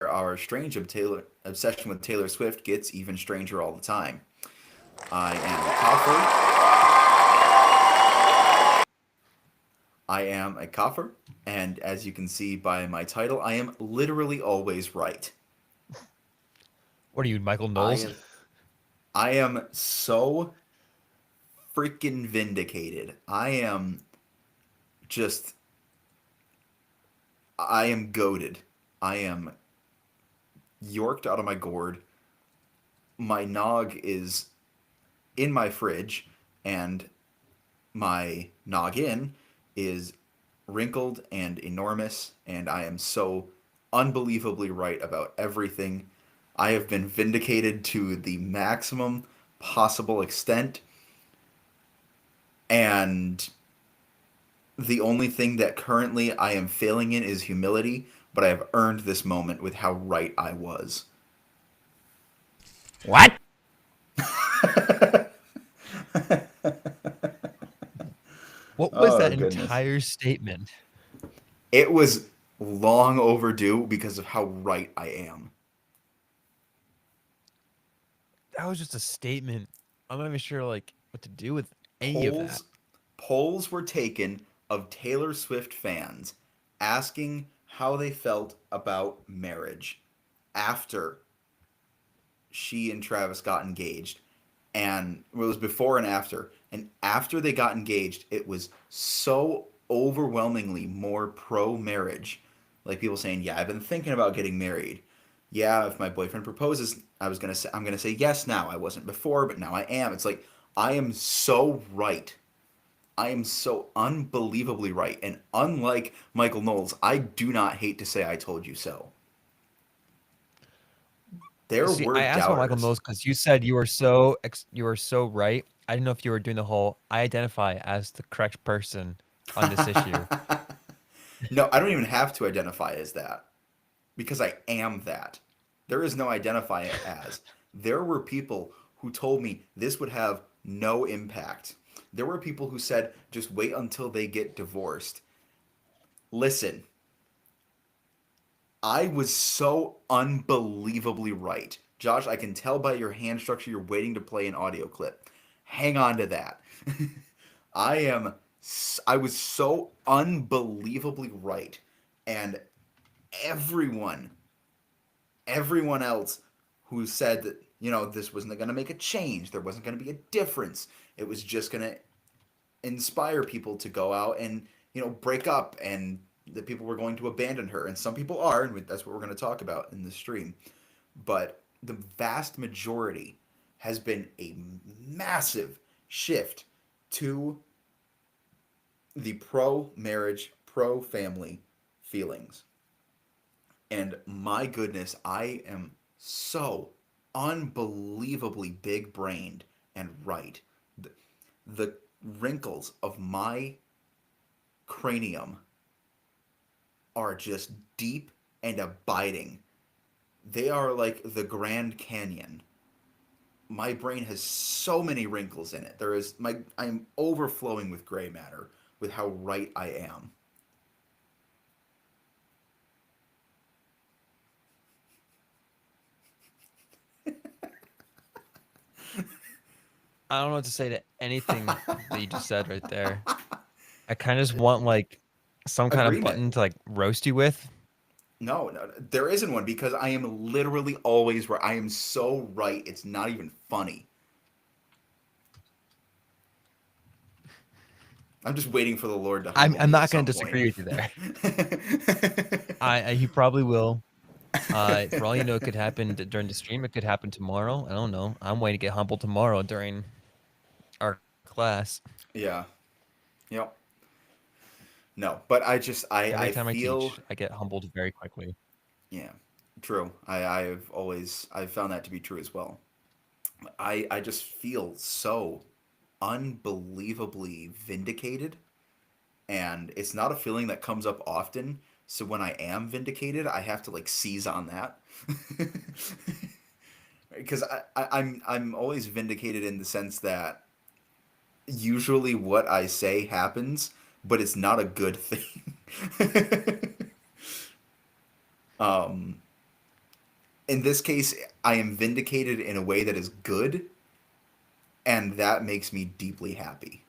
our obsession with Taylor Swift gets even stranger all the time. I am a coffer. I am a coffer, and as you can see by my title, I am literally always right. What are you, Michael I Knowles? am I am so freaking vindicated. Just I am goaded. I am yorked out of my gourd. My nog is in my fridge, and my noggin is wrinkled and enormous, and I am so unbelievably right about everything. I have been vindicated to the maximum possible extent, and the only thing that currently I am failing in is humility, but I have earned this moment with how right I was. What? What was Oh, that goodness. entire statement? It was long overdue because of how right I am. That was just a statement. I'm not even sure like what to do with any of that. polls polls were taken of Taylor Swift fans asking how they felt about marriage after she and Travis got engaged. And it was before and after. And after they got engaged, it was so overwhelmingly more pro marriage. Like people saying, "Yeah, I've been thinking about getting married. Yeah, if my boyfriend proposes, I'm gonna say yes now. I wasn't before, but now I am." It's like I am so right. I am so unbelievably right. And unlike Michael Knowles, I do not hate to say I told you so. There See, were I asked about Michael doubters. Knowles because you said you were so right. I didn't know if you were doing the whole I identify as the correct person on this issue. No, I don't even have to identify as that because I am that. There is no identify it as. There were people who told me this would have no impact. There were people who said just wait until they get divorced. Listen, I was so unbelievably right. Josh, I can tell by your hand structure you're waiting to play an audio clip. Hang on to that. I am I was so unbelievably right, and everyone everyone else who said that, this wasn't going to make a change, there wasn't going to be a difference, it was just going to inspire people to go out and, break up, and that people were going to abandon her, and some people are, and that's what we're going to talk about in this stream. But the vast majority has been a massive shift to the pro marriage, pro family feelings. And my goodness, I am so unbelievably big brained and right. The wrinkles of my cranium are just deep and abiding. They are like the Grand Canyon. My brain has so many wrinkles in it. I'm overflowing with gray matter with how right I am. I don't know what to say to anything that you just said right there. I kind of just want like some kind of Agreement. button to like roast you with. No, no, there isn't one because I am literally always right. I am so right. It's not even funny. I'm just waiting for the Lord to humble I'm me at not going some to point. disagree with you there. He probably will. For all you know, it could happen during the stream. It could happen tomorrow. I don't know. I'm waiting to get humbled tomorrow during our class. Yeah. Yep. No, but I Every time I feel, teach, I get humbled very quickly. yeah, true. I've found that to be true as well. I just feel so unbelievably vindicated, and it's not a feeling that comes up often. So when I am vindicated, I have to like seize on that. Because I'm always vindicated in the sense that usually what I say happens, but it's not a good thing. um, in this case, I am vindicated in a way that is good, and that makes me deeply happy.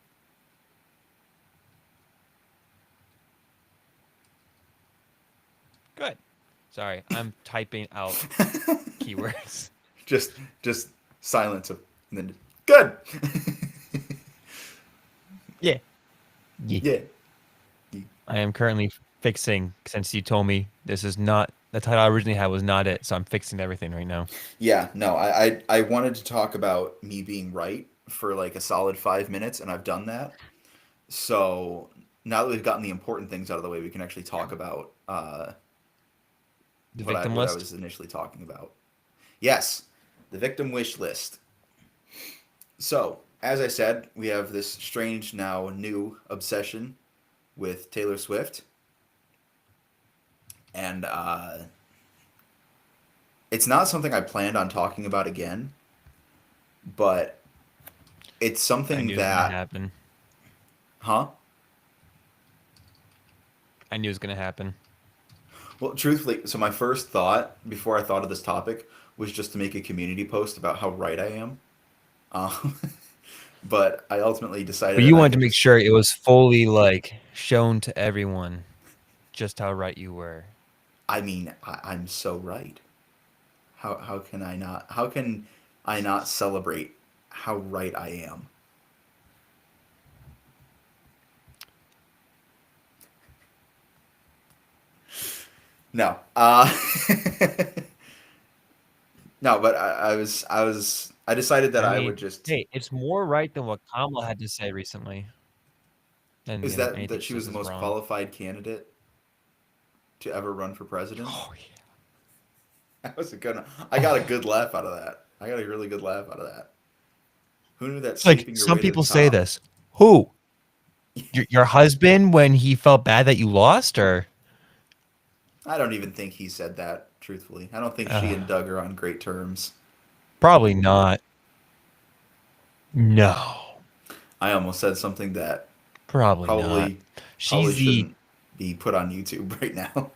Good. Sorry, I'm typing out keywords. just just silence of and then good. Yeah. Yeah. Yeah. I am currently fixing, since you told me this is not the title I originally had was not it, so I'm fixing everything right now. Yeah, no, I wanted to talk about me being right for like a solid 5 minutes, and I've done that. So now that we've gotten the important things out of the way, we can actually talk about The what I victim what I list. was initially talking about. Yes, the victim wish list. So, as I said, we have this strange now new obsession with Taylor Swift, and it's not something I planned on talking about again, but it's I something knew it was gonna that, happen. huh? I knew it was gonna happen. Well, truthfully, so my first thought before I thought of this topic was just to make a community post about how right I am. Um, but I ultimately decided But that you I wanted to could make just. sure it was fully like shown to everyone just how right you were. I mean, I'm so right. How can I not? How can I not celebrate how right I am? No. No, but I decided that I I mean, would just. hey, it's more right than what Kamala had to say recently. And Is you know, that anything she she was says the is most wrong. qualified candidate to ever run for president? Oh yeah. That was a good. I got a Oh, good laugh out of that. I got a really good laugh out of that. Who knew that it's like sleeping your some way to the people say top? this. Who? Your husband when he felt bad that you lost, or I don't even think he said that. Truthfully, I don't think she uh, and Doug are on great terms. probably not. No, I almost said something that probably not. probably probably She's the shouldn't be put on YouTube right now.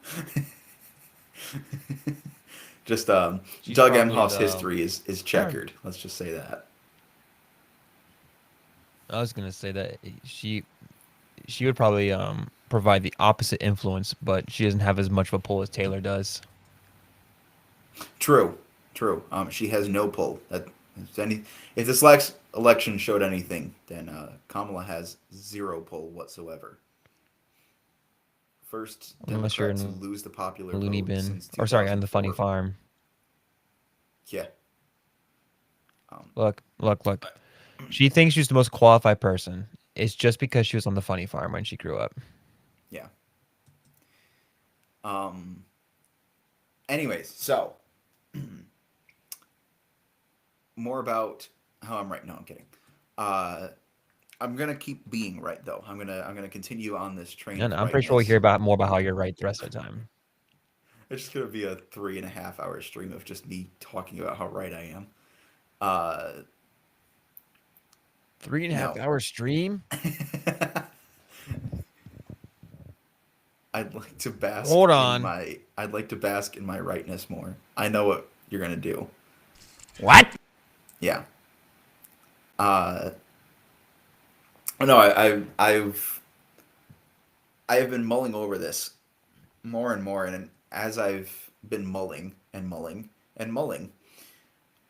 Just she's Doug probably Emhoff's the history is I don't. checkered. Let's just say that. I was gonna say that she would probably provide the opposite influence, but she doesn't have as much of a pull as Taylor does. True, true. She has no pull. That if this election showed anything, then Kamala has zero pull whatsoever. First Unless you're Democrat to in lose the a popular loony vote bin, since or sorry, on the funny 2004. farm. Yeah. Um, Look. She thinks she's the most qualified person. It's just because she was on the funny farm when she grew up. yeah. Um, Anyways, so more about how I'm right. No, I'm kidding. Uh, I'm gonna keep being right though. I'm gonna continue on this train And of I'm pretty sure we'll rightness. hear about more about how you're right the rest of the time. It's just gonna be a 3.5 hour stream of just me talking about how right I am. Uh, Three and a half no. hour stream? I'd like to bask Hold in on. my I'd like to bask in my rightness more. I know what you're gonna do. What? Yeah. Uh, no, I have been mulling over this more and more, and as I've been mulling and mulling and mulling,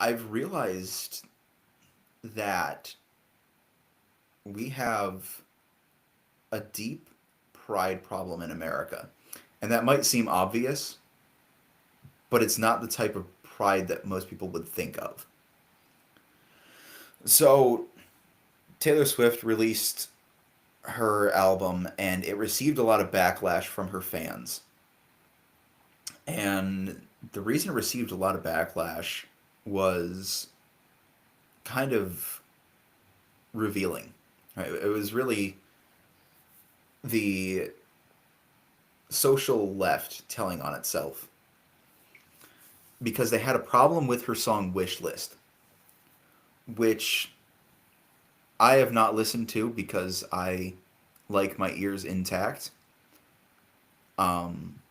I've realized that we have a deep pride problem in America. And that might seem obvious, but it's not the type of pride that most people would think of. So, Taylor Swift released her album and it received a lot of backlash from her fans. And the reason it received a lot of backlash was kind of revealing. Right? It was really the social left telling on itself because they had a problem with her song Wishlist, which I have not listened to because I like my ears intact. Um,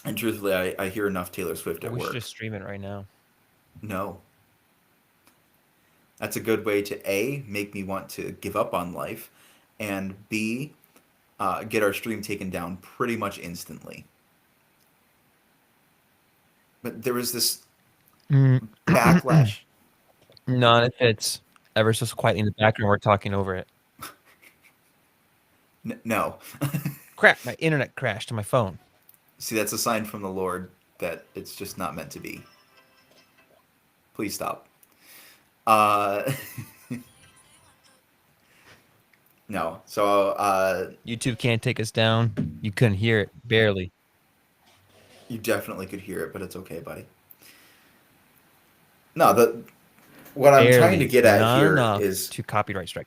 And truthfully, I hear enough Taylor Swift Well, at we should work. just stream it right now. No, that's a good way to A, make me want to give up on life, and B, get our stream taken down pretty much instantly. But there was this Mm. backlash. No, if it's ever so quietly in the background, we're talking over it. No. Crap! My internet crashed on my phone. See, that's a sign from the Lord that it's just not meant to be. Please stop. Uh, no. So YouTube can't take us down. You couldn't hear it, barely. you definitely could hear it, but it's okay, buddy. No, the what I'm trying to Barely. get at Not here enough is to copyright strike.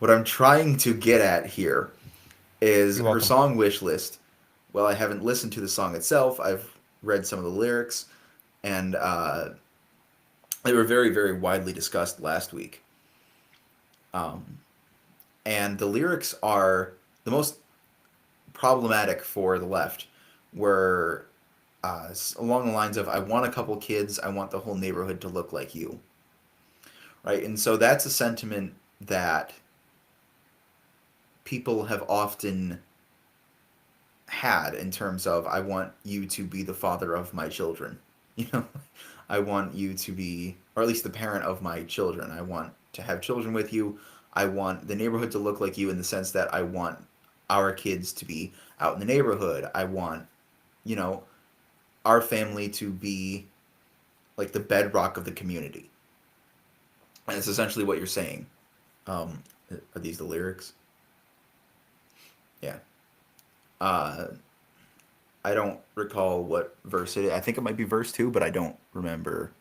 what I'm trying to get at here is You're her welcome. song wish list. Well, I haven't listened to the song itself. I've read some of the lyrics, and they were very, very widely discussed last week. Um, and the lyrics are the most problematic for the left, were along the lines of, "I want a couple kids. I want the whole neighborhood to look like you." Right, and so that's a sentiment that people have often had in terms of, "I want you to be the father of my children." You know, I want you to be, or at least the parent of my children. I want to have children with you. I want the neighborhood to look like you in the sense that I want our kids to be out in the neighborhood. I want, you know, our family to be like the bedrock of the community. And it's essentially what you're saying. Are these the lyrics? Yeah. Uh, I don't recall what verse it is. I think it might be verse 2, but I don't remember.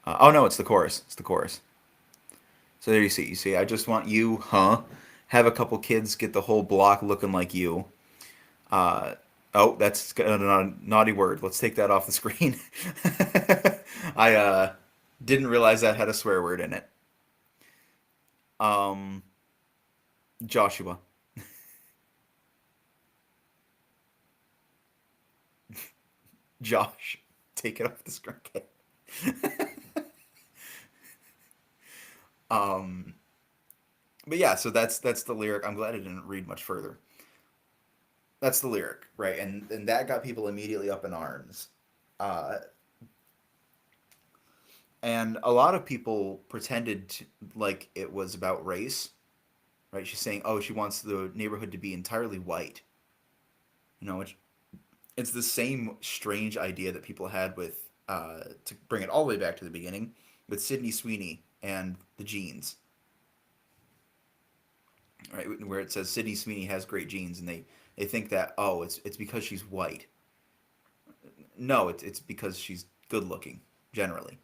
Oh no, it's the chorus. It's the chorus. So there you see. You see, I just want you, huh? Have a couple kids, get the whole block looking like you. Uh, oh, that's a naughty word. Let's take that off the screen. I didn't realize that had a swear word in it. Um, Joshua. Josh. Take it off the screen. Okay. Um, but yeah, so that's the lyric. I'm glad I didn't read much further. That's the lyric, right? And that got people immediately up in arms. Uh, and a lot of people pretended like it was about race, right? She's saying, "Oh, she wants the neighborhood to be entirely white." You know, it's the same strange idea that people had with, to bring it all the way back to the beginning, with Sydney Sweeney and the jeans, right? Where it says Sydney Sweeney has great genes, and they think that, oh, it's because she's white. No, it's because she's good looking generally,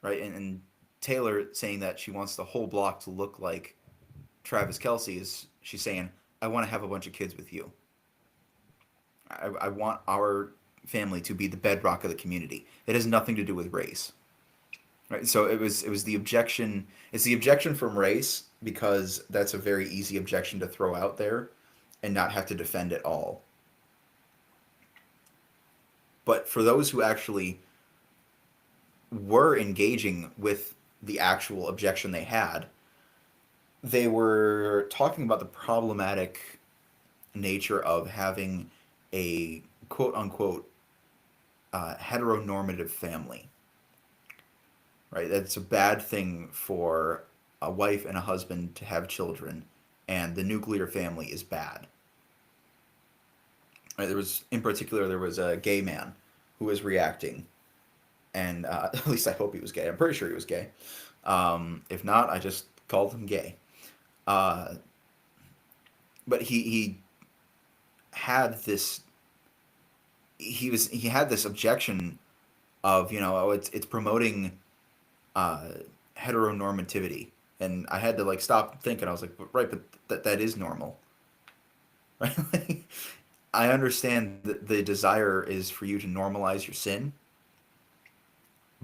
right? And Taylor saying that she wants the whole block to look like Travis Kelsey is, she's saying, "I want to have a bunch of kids with you. I want our family to be the bedrock of the community." It has nothing to do with race, right? So it was the objection. It's the objection from race because that's a very easy objection to throw out there and not have to defend it all. But for those who actually were engaging with the actual objection they had, they were talking about the problematic nature of having a quote unquote heteronormative family, right? That's a bad thing for a wife and a husband to have children, and the nuclear family is bad. Right? In particular, there was a gay man who was reacting, and at least I hope he was gay. I'm pretty sure he was gay. If not, I just called him gay. Uh, but he had this he had this objection of, oh, it's promoting uh, heteronormativity, and I had to like stop thinking. I was like, right, but that is normal, right? Like, I understand that the desire is for you to normalize your sin,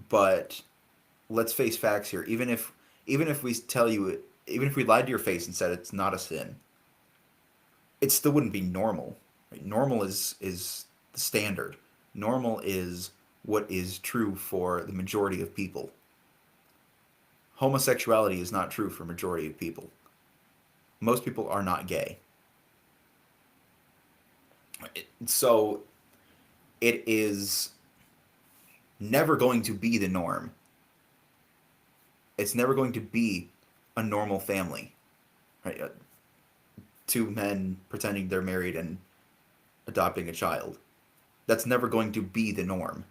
but let's face facts here. Even if we tell you, even if we lied to your face and said it's not a sin, it still wouldn't be normal. Right? Normal is the standard. Normal is what is true for the majority of people. Homosexuality is not true for majority of people. Most people are not gay. So it is never going to be the norm. It's never going to be a normal family, right? Two men pretending they're married and adopting a child. That's never going to be the norm.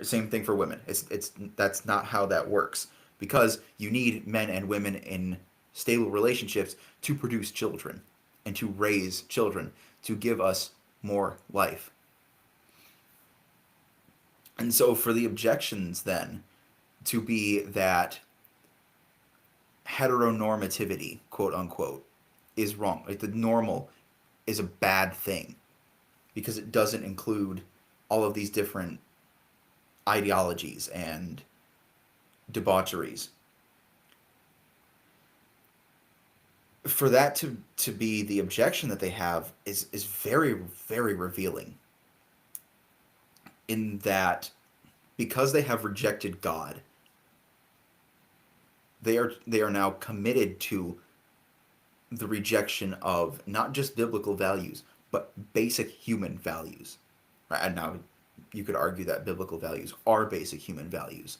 Same thing for women. It's that's not how that works because you need men and women in stable relationships to produce children and to raise children to give us more life. And so for the objections then to be that heteronormativity, quote unquote, is wrong. Like the normal is a bad thing because it doesn't include all of these different ideologies and debaucheries. For that to be the objection that they have is very, very revealing in that because they have rejected God, they are now committed to the rejection of not just biblical values, but basic human values. Right? And now you could argue that biblical values are basic human values.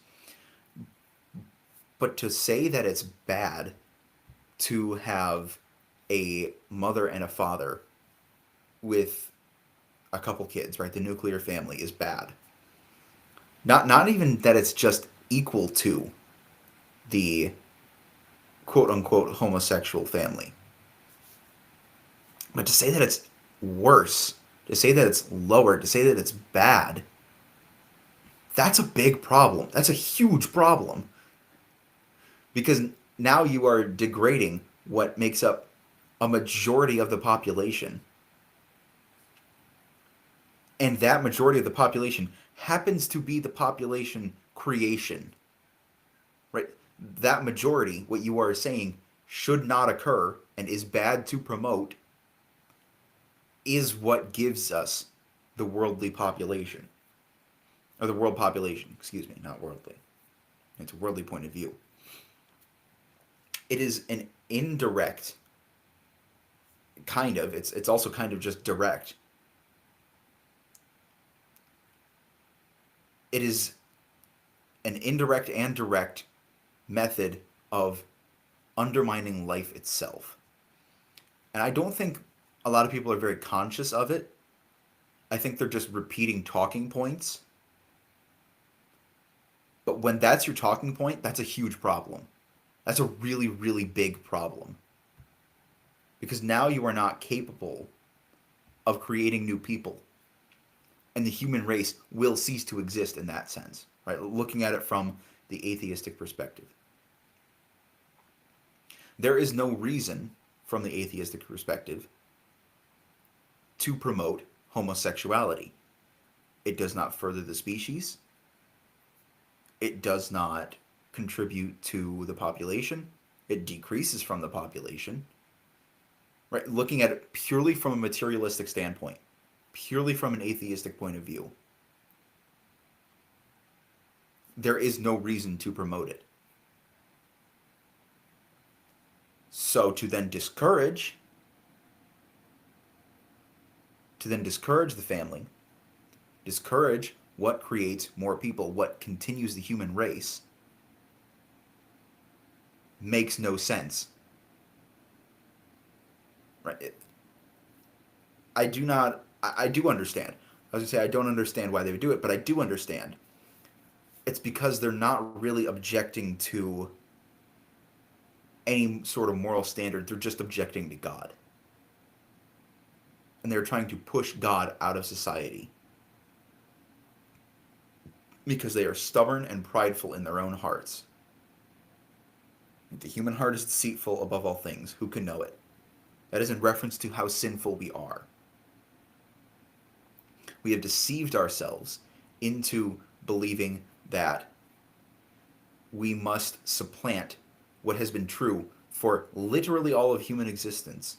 But to say that it's bad to have a mother and a father with a couple kids, right? The nuclear family is bad. Not even that it's just equal to the quote unquote homosexual family. But to say that it's worse, to say that it's lower, to say that it's bad, that's a big problem. That's a huge problem. Because now you are degrading what makes up a majority of the population. And that majority of the population happens to be the population creation. Right? That majority, what you are saying, should not occur and is bad to promote, is what gives us the worldly population. Or the world population, excuse me, not worldly. It's a worldly point of view. It is an indirect kind of, it's also kind of just direct. It is an indirect and direct method of undermining life itself. And I don't think a lot of people are very conscious of it. I think they're just repeating talking points. But when that's your talking point, that's a huge problem. That's a really, really big problem. Because now you are not capable of creating new people. And the human race will cease to exist in that sense, right? Looking at it from the atheistic perspective. There is no reason, from the atheistic perspective, to promote homosexuality. It does not further the species. It does not contribute to the population. It decreases from the population. Right? Looking at it purely from a materialistic standpoint, purely from an atheistic point of view, there is no reason to promote it. So to then discourage the family, discourage what creates more people, what continues the human race, makes no sense. Right? I do not. I do understand. I was gonna say I don't understand why they would do it, but I do understand. It's because they're not really objecting to any sort of moral standard. They're just objecting to God. And they're trying to push God out of society. Because they are stubborn and prideful in their own hearts. The human heart is deceitful above all things. Who can know it? That is in reference to how sinful we are. We have deceived ourselves into believing that we must supplant what has been true for literally all of human existence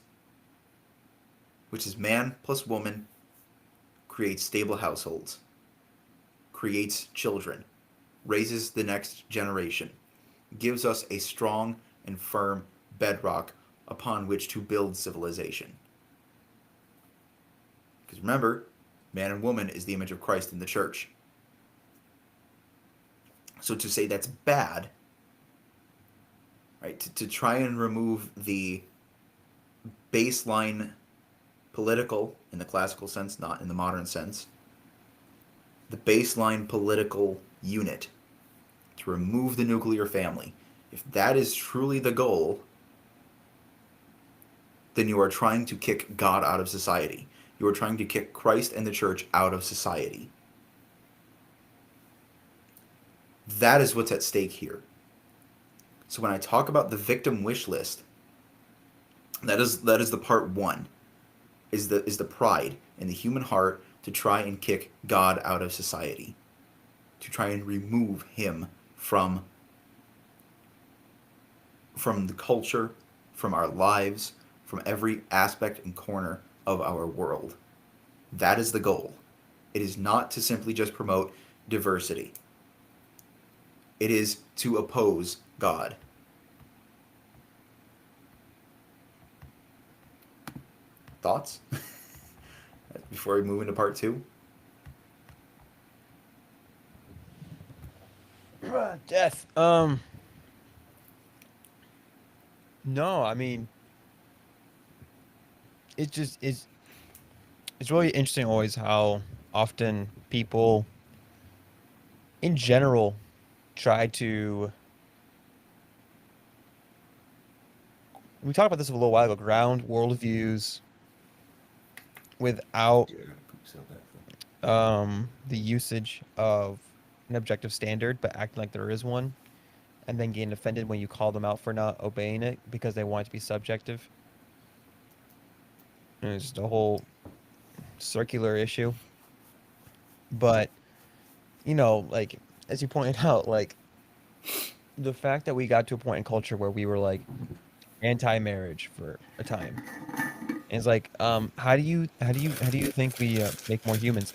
which is man plus woman creates stable households, creates children, raises the next generation, gives us a strong and firm bedrock upon which to build civilization. Because remember, man and woman is the image of Christ in the church. So to say that's bad, right, to try and remove the baseline political, in the classical sense, not in the modern sense, the baseline political unit, to remove the nuclear family, if that is truly the goal, then you are trying to kick God out of society. You are trying to kick Christ and the church out of society. That is what's at stake here. So when I talk about the victim wish list, that is the part one, is the pride in the human heart to try and kick God out of society, to try and remove him from the culture, from our lives, from every aspect and corner of our world. That is the goal. It is not to simply just promote diversity. It is to oppose God. Thoughts? Before we move into part two? Death. No, I mean, it just is. It's really interesting always how often people, in general, try to. We talked about this a little while ago. Ground worldviews without the usage of an objective standard, but acting like there is one, and then getting offended when you call them out for not obeying it because they want it to be subjective. And it's just a whole circular issue. But, like, as you pointed out, like, the fact that we got to a point in culture where we were, like, anti-marriage for a time. And it's like, how do you think we make more humans?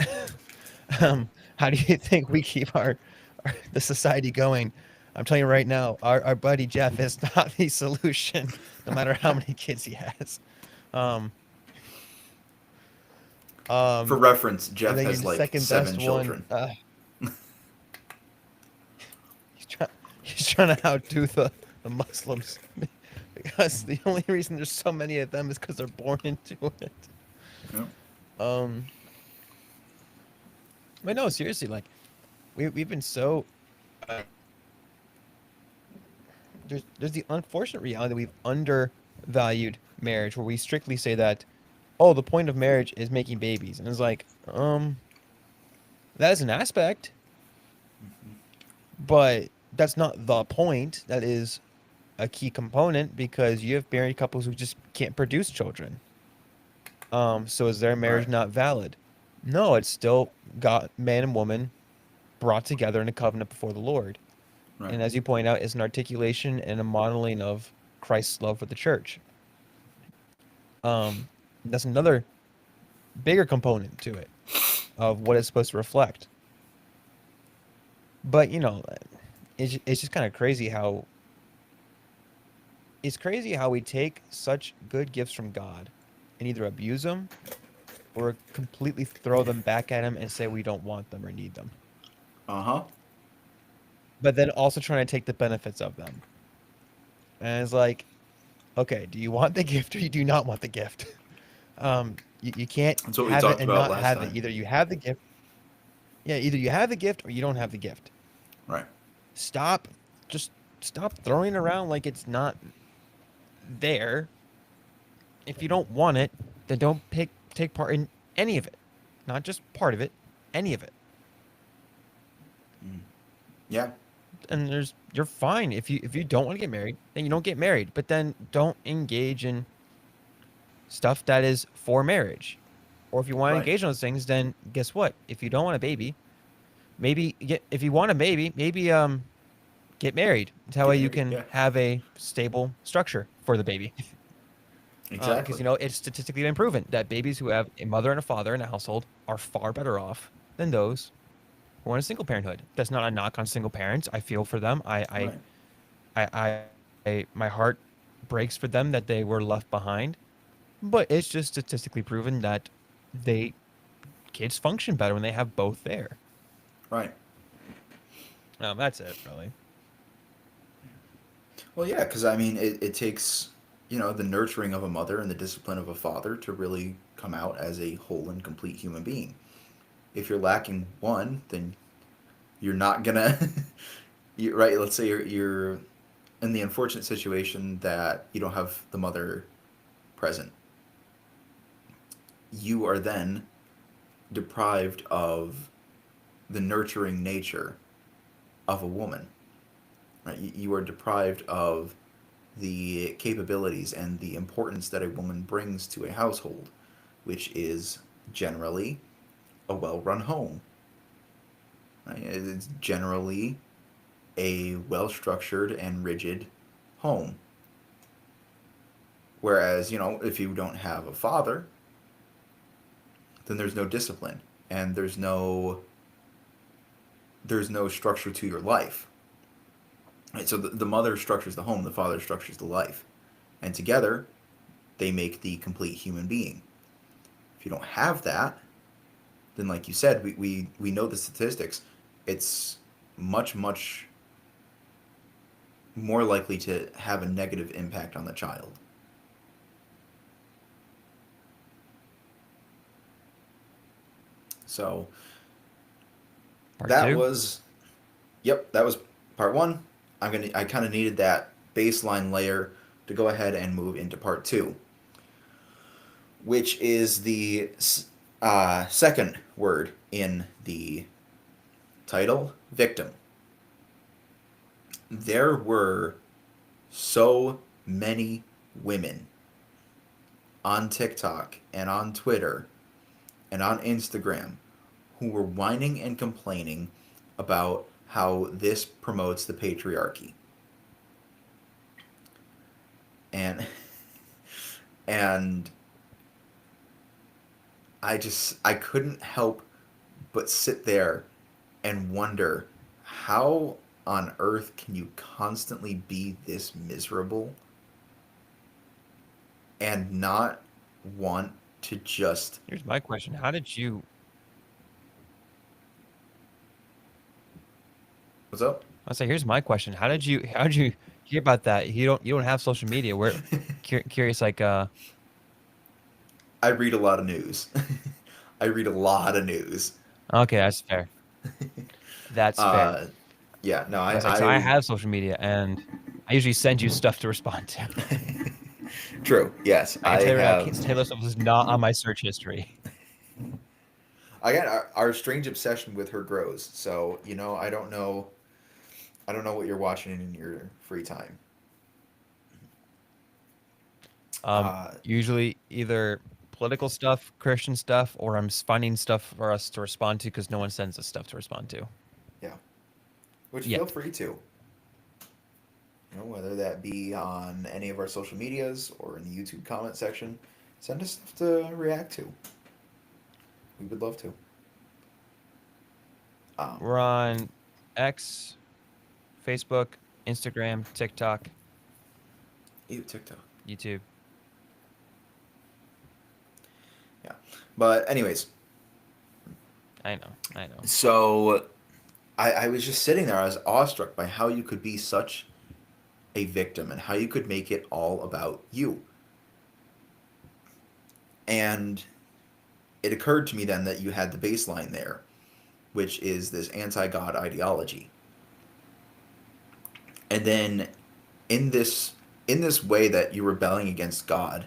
How do you think we keep the society going? I'm telling you right now, our buddy Jeff is not the solution, no matter how many kids he has. Um, For um, reference, and Jeff then has the like second 7 best one, children. he's trying to outdo the Muslims because the only reason there's so many of them is because they're born into it. Yeah. Um, but no, seriously, like we've been so there's the unfortunate reality that we've undervalued marriage, where we strictly say that, oh, the point of marriage is making babies, and it's like, that is an aspect, but that's not the point. That is a key component because you have married couples who just can't produce children. So is their marriage Right. not valid? No, it's still got man and woman brought together in a covenant before the Lord. Right. And as you point out, is an articulation and a modeling of Christ's love for the church. That's another bigger component to it of what it's supposed to reflect. But it's just kind of crazy how we take such good gifts from God and either abuse them or completely throw them back at him and say we don't want them or need them. Uh-huh. But then also trying to take the benefits of them. And it's like, okay, do you want the gift or you do not want the gift? You can't That's what we have it talked and about not last have it. time. Either you have the gift. Yeah, either you have the gift or you don't have the gift. Right. Just stop throwing it around like it's not there. If you don't want it, then don't take part in any of it. Not just part of it, any of it. Yeah. And you're fine if you don't want to get married, then you don't get married. But then don't engage in stuff that is for marriage. Or if you want to Right. engage in those things, then guess what? If you don't want a baby, if you want a baby, maybe get married. That Get way you married. can Yeah. have a stable structure for the baby. Because Exactly. it's statistically been proven that babies who have a mother and a father in a household are far better off than those who are in a single parenthood. That's not a knock on single parents. I feel for them. Right. My heart breaks for them that they were left behind. But it's just statistically proven that they kids function better when they have both there. Right. That's it, really. Well, yeah, because I mean, it takes, the nurturing of a mother and the discipline of a father to really come out as a whole and complete human being. If you're lacking one, then you're not gonna, right? Let's say you're in the unfortunate situation that you don't have the mother present. You are then deprived of the nurturing nature of a woman. Right? You are deprived of the capabilities and the importance that a woman brings to a household, which is generally a well run home. Right? It's generally a well structured and rigid home. Whereas, if you don't have a father, then there's no discipline and there's no structure to your life. Right? So the mother structures the home, the father structures the life. And together, they make the complete human being. If you don't have that, then like you said, we know the statistics. It's much, much more likely to have a negative impact on the child. So Part that two. was, yep, that was part one. I kind of needed that baseline layer to go ahead and move into part two, which is the second word in the title, victim. There were so many women on TikTok and on Twitter and on Instagram who were whining and complaining about how this promotes the patriarchy. And and I couldn't help but sit there and wonder, how on earth can you constantly be this miserable and not want to just, Here's my question: How did you? what's up? I'll say, here's my question: How did you? How did you hear about that? You don't have social media. Where curious, like I read a lot of news. I read a lot of news. Okay, that's fair. That's fair. uh yeah, no, I was like, so I have social media, and I usually send you stuff to respond to. true, yes, I can I tell you right now, have. Taylor Swift is not on my search history. I got our strange obsession with her grows. So I don't know what you're watching in your free time. Uh, Usually either political stuff, Christian stuff, or finding stuff for us to respond to because no one sends us stuff to respond to yeah, which feel yet. free to, whether that be on any of our social medias or in the YouTube comment section, send us stuff to react to. We would love to. Um, We're on X, Facebook, Instagram, TikTok, Ew, TikTok. YouTube. Yeah, but anyways, I know, I know. so I was just sitting there. I was awestruck by how you could be such a victim and how you could make it all about you. And it occurred to me then that you had the baseline there, which is this anti-God ideology. And then in this in this way that you're rebelling against God,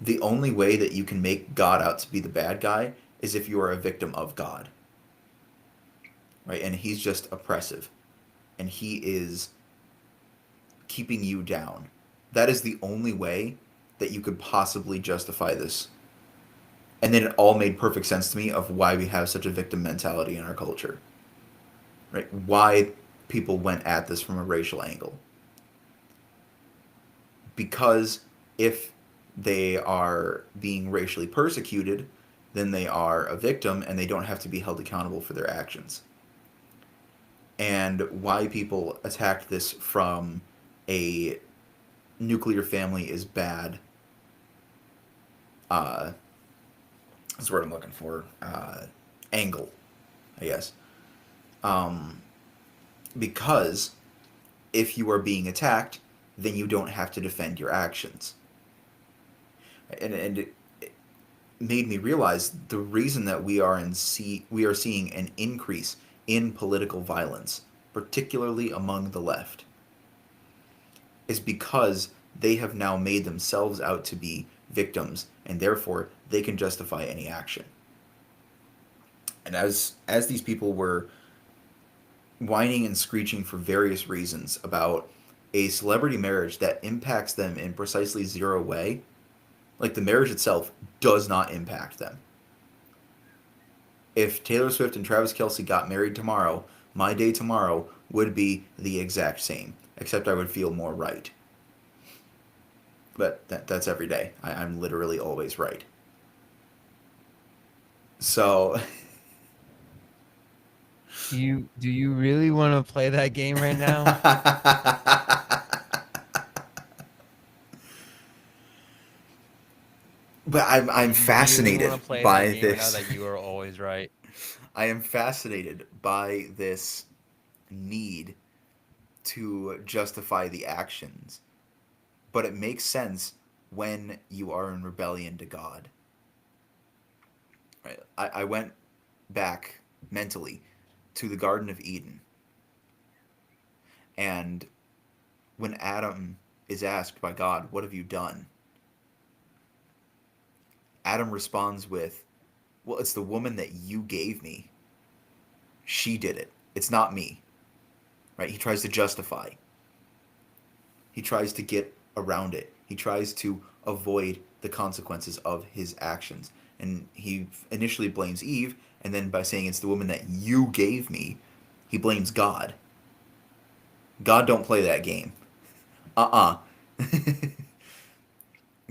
the only way that you can make God out to be the bad guy is if you are a victim of God, right? And he's just oppressive and he is keeping you down. That is the only way that you could possibly justify this. And then it all made perfect sense to me of why we have such a victim mentality in our culture, right? Why people went at this from a racial angle. Because if they are being racially persecuted, then they are a victim and they don't have to be held accountable for their actions. And why people attacked this from a nuclear family is bad. That's the word I'm looking for. Angle, I guess. Um, because if you are being attacked, then you don't have to defend your actions. And it made me realize the reason that we are seeing an increase in political violence, particularly among the left, is because they have now made themselves out to be victims, and therefore they can justify any action. And as these people were whining and screeching for various reasons about a celebrity marriage that impacts them in precisely zero way, like the marriage itself does not impact them. If Taylor Swift and Travis Kelce got married tomorrow, my day tomorrow would be the exact same, except I would feel more right. But that's every day. I'm literally always right. So, Do you really want to play that game right now? but I'm You really want fascinated to play that by game right now this. that you are always right? I am fascinated by this need to justify the actions, but it makes sense when you are in rebellion to God. Right? I went back mentally to the Garden of Eden, and when Adam is asked by God, "What have you done?" Adam responds with, "Well, it's the woman that you gave me. She did it. It's not me." Right? He tries to justify. He tries to get around it. He tries to avoid the consequences of his actions. And he initially blames Eve, and then by saying it's the woman that you gave me, he blames God. God don't play that game. Uh-uh.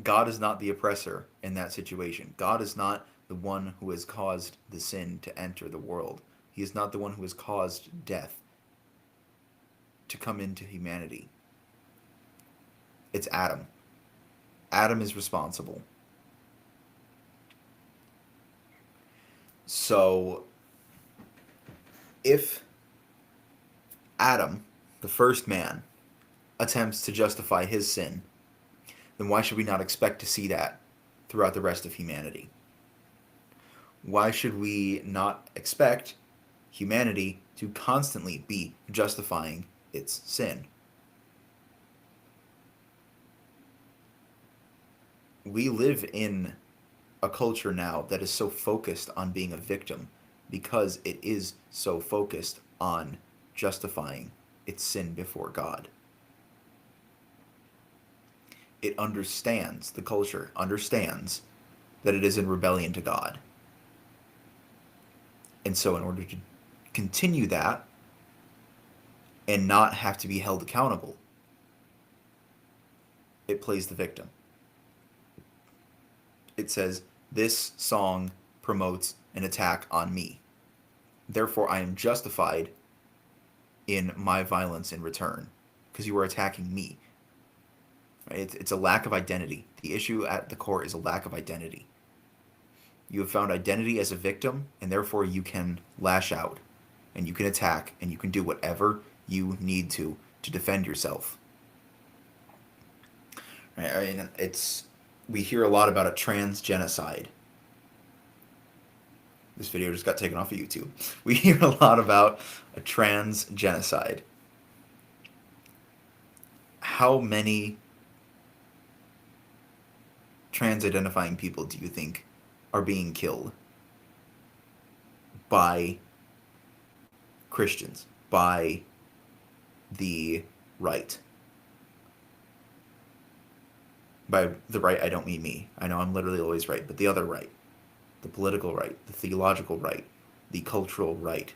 God is not the oppressor in that situation. God is not the one who has caused the sin to enter the world. He is not the one who has caused death to come into humanity. It's Adam. Adam is responsible. So if Adam, the first man, attempts to justify his sin, then why should we not expect to see that throughout the rest of humanity? Why should we not expect humanity to constantly be justifying its sin? We live in a culture now that is so focused on being a victim because it is so focused on justifying its sin before God. It understands, the culture understands that it is in rebellion to God. And so, in order to continue that and not have to be held accountable, it plays the victim. It says, "This song promotes an attack on me. Therefore, I am justified in my violence in return because you are attacking me." Right? It's a lack of identity. The issue at the core is a lack of identity. You have found identity as a victim, and therefore you can lash out, and you can attack, and you can do whatever you need to defend yourself. Right? I mean, it's we hear a lot about a trans genocide. This video just got taken off of YouTube. We hear a lot about a trans genocide. How many trans identifying people do you think are being killed by Christians, by the right? By the right, I don't mean me. I know I'm literally always right, but the other right. The political right, the theological right, the cultural right.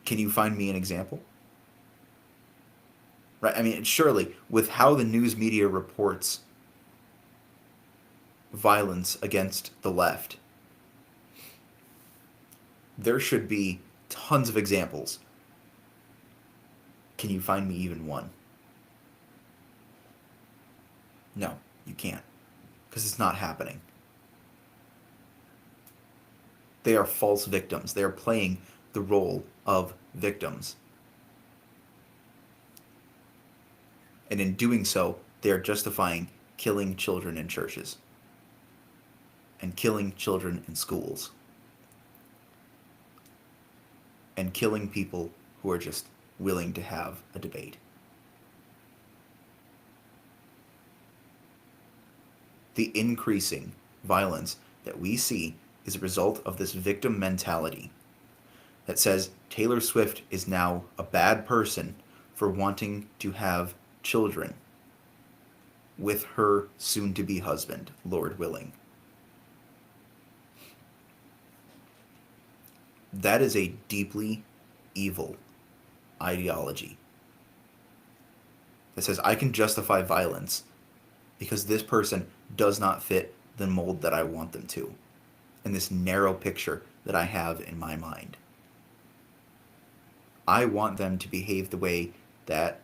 Can you find me an example? right? I mean, surely with how the news media reports violence against the left, there should be tons of examples. Can you find me even one? No, you can't, because it's not happening. They are false victims. They are playing the role of victims. And in doing so, they are justifying killing children in churches and killing children in schools and killing people who are just willing to have a debate. The increasing violence that we see is a result of this victim mentality that says Taylor Swift is now a bad person for wanting to have children with her soon to be husband, Lord willing. That is a deeply evil ideology that says I can justify violence because this person does not fit the mold that I want them to, in this narrow picture that I have in my mind. I want them to behave the way that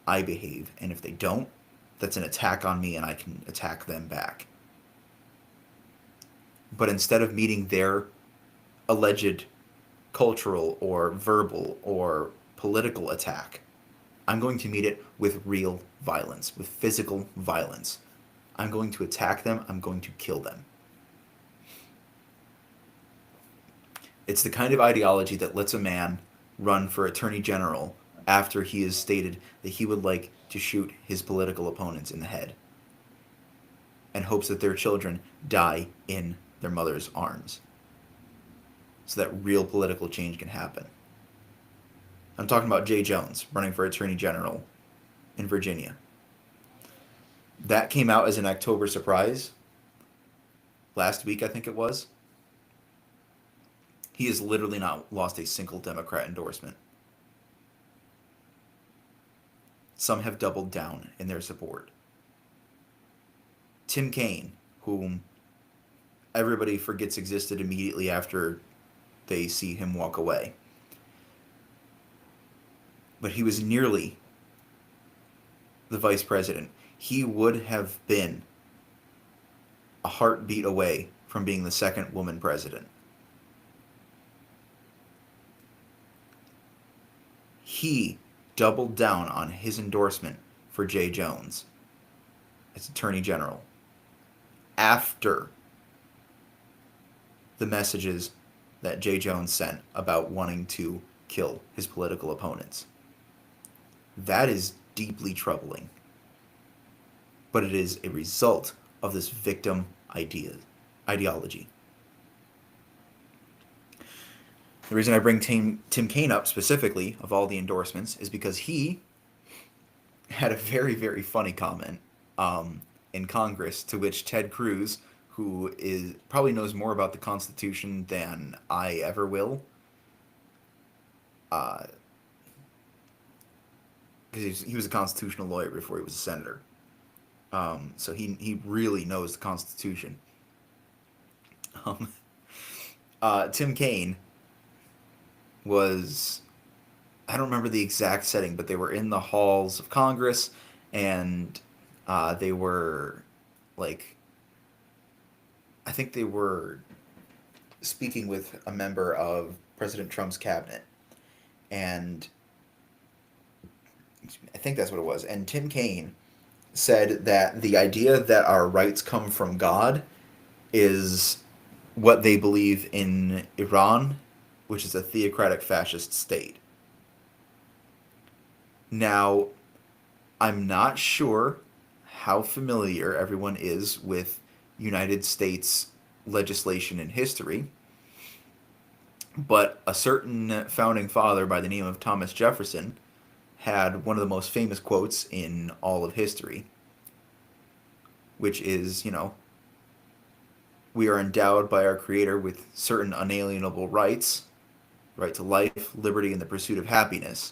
I behave, and if they don't, that's an attack on me and I can attack them back. But instead of meeting their alleged cultural or verbal or political attack, I'm going to meet it with real violence, with physical violence. I'm going to attack them, I'm going to kill them. It's the kind of ideology that lets a man run for attorney general after he has stated that he would like to shoot his political opponents in the head and hopes that their children die in their mother's arms so that real political change can happen. I'm talking about Jay Jones running for attorney general in Virginia. That came out as an October surprise last week, I think it was. He has literally not lost a single Democrat endorsement. Some have doubled down in their support. Tim Kaine, whom everybody forgets existed immediately after they see him walk away. But he was nearly the vice president. He would have been a heartbeat away from being the second woman president. He doubled down on his endorsement for Jay Jones as Attorney General after the messages that Jay Jones sent about wanting to kill his political opponents. That is deeply troubling. But it is a result of this victim ideology. The reason I bring Tim Kaine up specifically, of all the endorsements, is because he had a very, very funny comment in Congress to which Ted Cruz, who is probably knows more about the Constitution than I ever will, because he was a constitutional lawyer before he was a senator. So he really knows the Constitution. Tim Kaine was, I don't remember the exact setting, but they were in the halls of Congress, and they were like, I think they were speaking with a member of President Trump's cabinet, and I think that's what it was. And Tim Kaine said that the idea that our rights come from God is what they believe in Iran, which is a theocratic fascist state. Now, I'm not sure how familiar everyone is with United States legislation and history, but a certain founding father by the name of Thomas Jefferson had one of the most famous quotes in all of history, which is, we are endowed by our Creator with certain unalienable rights, right to life, liberty, and the pursuit of happiness.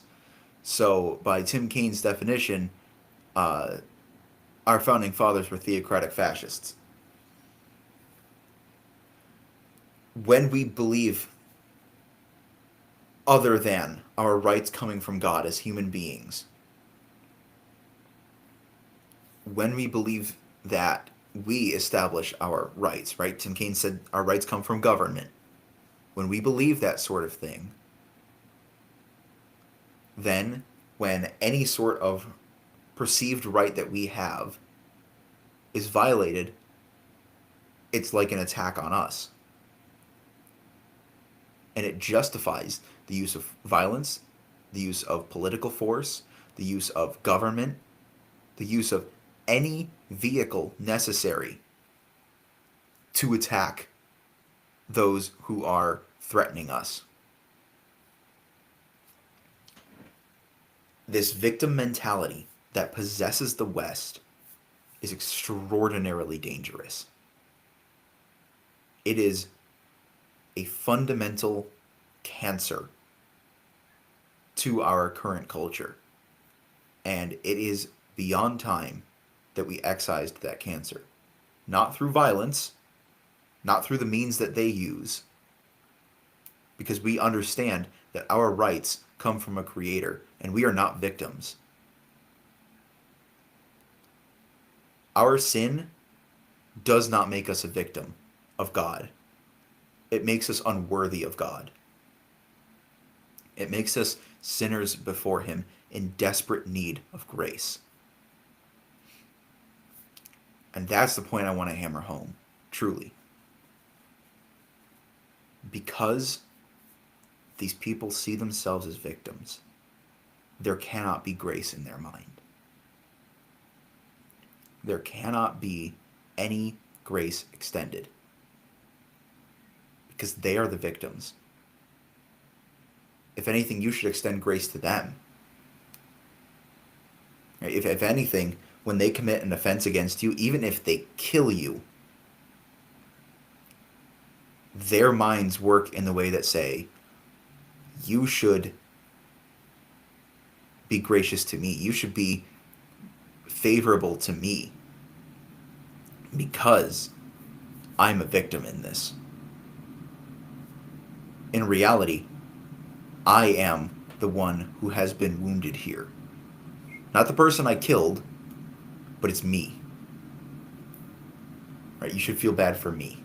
So, by Tim Kaine's definition, uh, our founding fathers were theocratic fascists. When we believe other than our rights coming from God as human beings, when we believe that we establish our rights, right? Tim Kaine said our rights come from government. When we believe that sort of thing, then when any sort of perceived right that we have is violated, it's like an attack on us. And it justifies the use of violence, the use of political force, the use of government, the use of any vehicle necessary to attack those who are threatening us. This victim mentality that possesses the West is extraordinarily dangerous. It is a fundamental cancer to our current culture. And it is beyond time that we excised that cancer. Not through violence, not through the means that they use, because we understand that our rights come from a creator and we are not victims. Our sin does not make us a victim of God. It makes us unworthy of God. It makes us sinners before Him in desperate need of grace. And that's the point I want to hammer home, truly. Because these people see themselves as victims, there cannot be grace in their mind. There cannot be any grace extended. Because they are the victims. If anything, you should extend grace to them. Right? If anything, when they commit an offense against you, even if they kill you, their minds work in the way that say, you should be gracious to me. You should be favorable to me because I'm a victim in this. In reality, I am the one who has been wounded here. Not the person I killed, but it's me. Right? You should feel bad for me.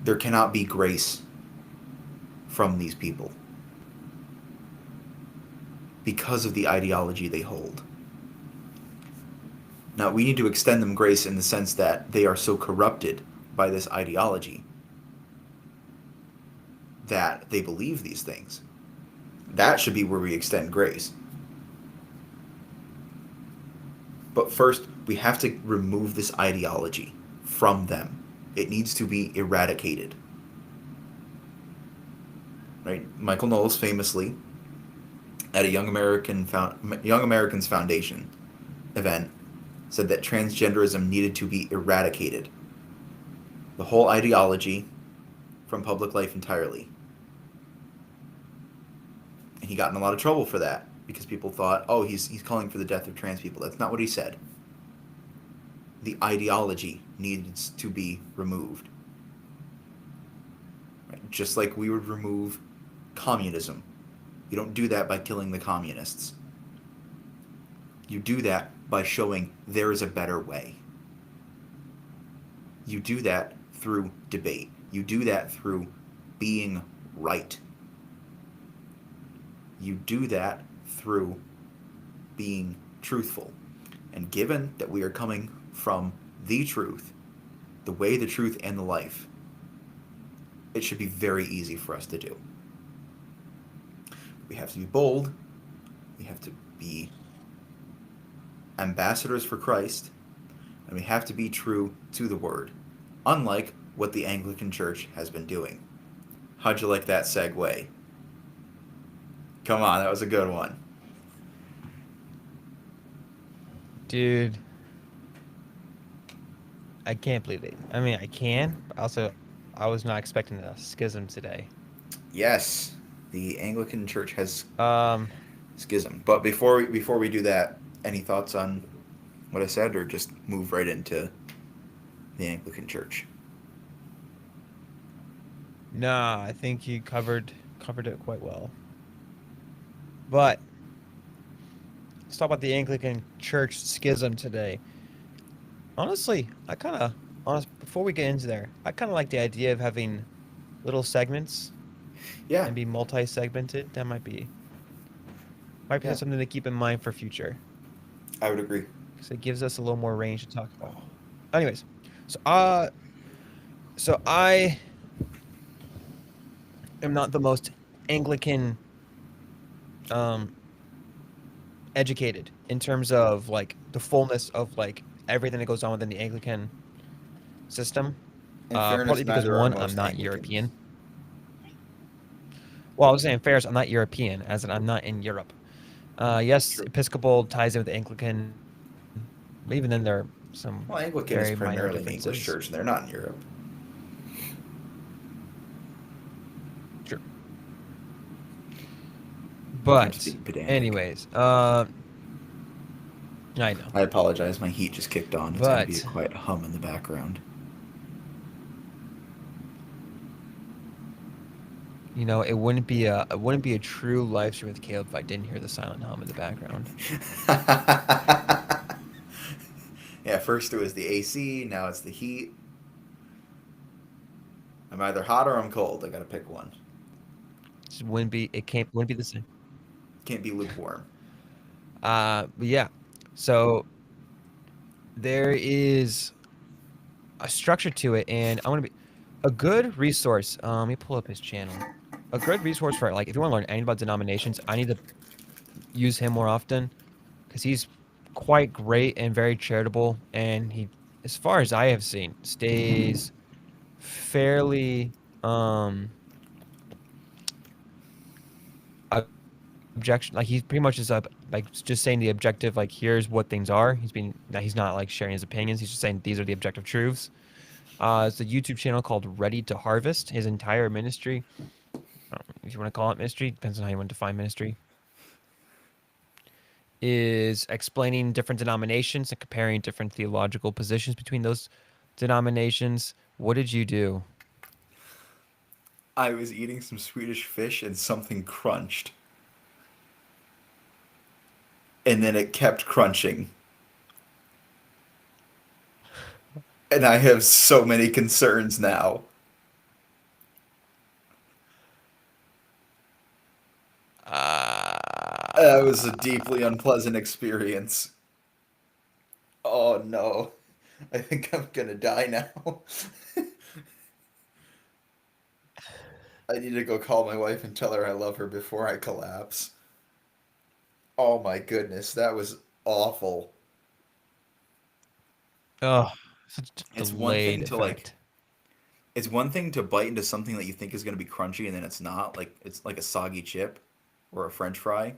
There cannot be grace from these people because of the ideology they hold. Now, we need to extend them grace in the sense that they are so corrupted by this ideology that they believe these things. That should be where we extend grace. But first, we have to remove this ideology from them. It needs to be eradicated. Right? Michael Knowles famously, at a Young Americans Foundation event, said that transgenderism needed to be eradicated. The whole ideology from public life entirely. And he got in a lot of trouble for that because people thought, oh, he's calling for the death of trans people. That's not what he said. The ideology needs to be removed. Right? Just like we would remove communism. You don't do that by killing the communists. You do that by showing there is a better way. You do that through debate. You do that through being right. You do that through being truthful. And given that we are coming from the truth, the way, the truth, and the life, it should be very easy for us to do. We have to be bold. We have to be ambassadors for Christ. And we have to be true to the Word, unlike what the Anglican Church has been doing. How'd you like that segue? Come on, that was a good one. Dude, I can't believe it. I mean, I can, but also, I was not expecting a schism today. Yes. The Anglican Church has Um, schism. But before we do that, any thoughts on what I said, or just move right into the Anglican Church? nah, I think you covered it quite well. But let's talk about the Anglican Church schism today. Honestly, I kind of honest before we get into there, I kind of like the idea of having little segments Yeah, and be multi-segmented. That might be yeah, something to keep in mind for future I would agree. because it gives us a little more range to talk about. Anyways, so uh, so I am not the most Anglican um educated in terms of like the fullness of like everything that goes on within the Anglican system. In fairness, Partly because neither are one, I'm most not Anglicans. European. Well, I was saying fairs, I'm not European, as in I'm not in Europe. Yes, True. Episcopal ties in with the Anglican, but even then there are some Well, very Anglican is minor primarily an differences. English church, and they're not in Europe. Sure. I'm just But being pedantic. anyways, I know. I apologize. My heat just kicked on. It's going to be a But quiet hum in the background. it wouldn't be a true live stream with Caleb if I didn't hear the silent hum in the background. Yeah, first it was the AC, now it's the heat. I'm either hot or I'm cold. I gotta pick one. Just wouldn't be the same. Can't be lukewarm. But yeah. So there is a structure to it, and I want to be a good resource. Let me pull up his channel. A good resource for like if you want to learn anything about denominations, I need to use him more often because he's quite great and very charitable, and he, as far as I have seen, stays fairly objection. Like he's pretty much just like just saying the objective. Like here's what things are. He's not like sharing his opinions. He's just saying these are the objective truths. It's a YouTube channel called Ready to Harvest. His entire ministry, if you want to call it ministry, depends on how you want to define ministry, is explaining different denominations and comparing different theological positions between those denominations. What did you do? I was eating some Swedish fish and something crunched. And then it kept crunching. And I have so many concerns now. That was a deeply Uh, unpleasant experience. Oh no. I think I'm gonna die now. I need to go call my wife and tell her I love her before I collapse. Oh my goodness, that was awful. oh, such a It's one delayed thing to like effect. it's one thing to bite into something that you think is going to be crunchy and then it's not, like it's like a soggy chip or a french fry.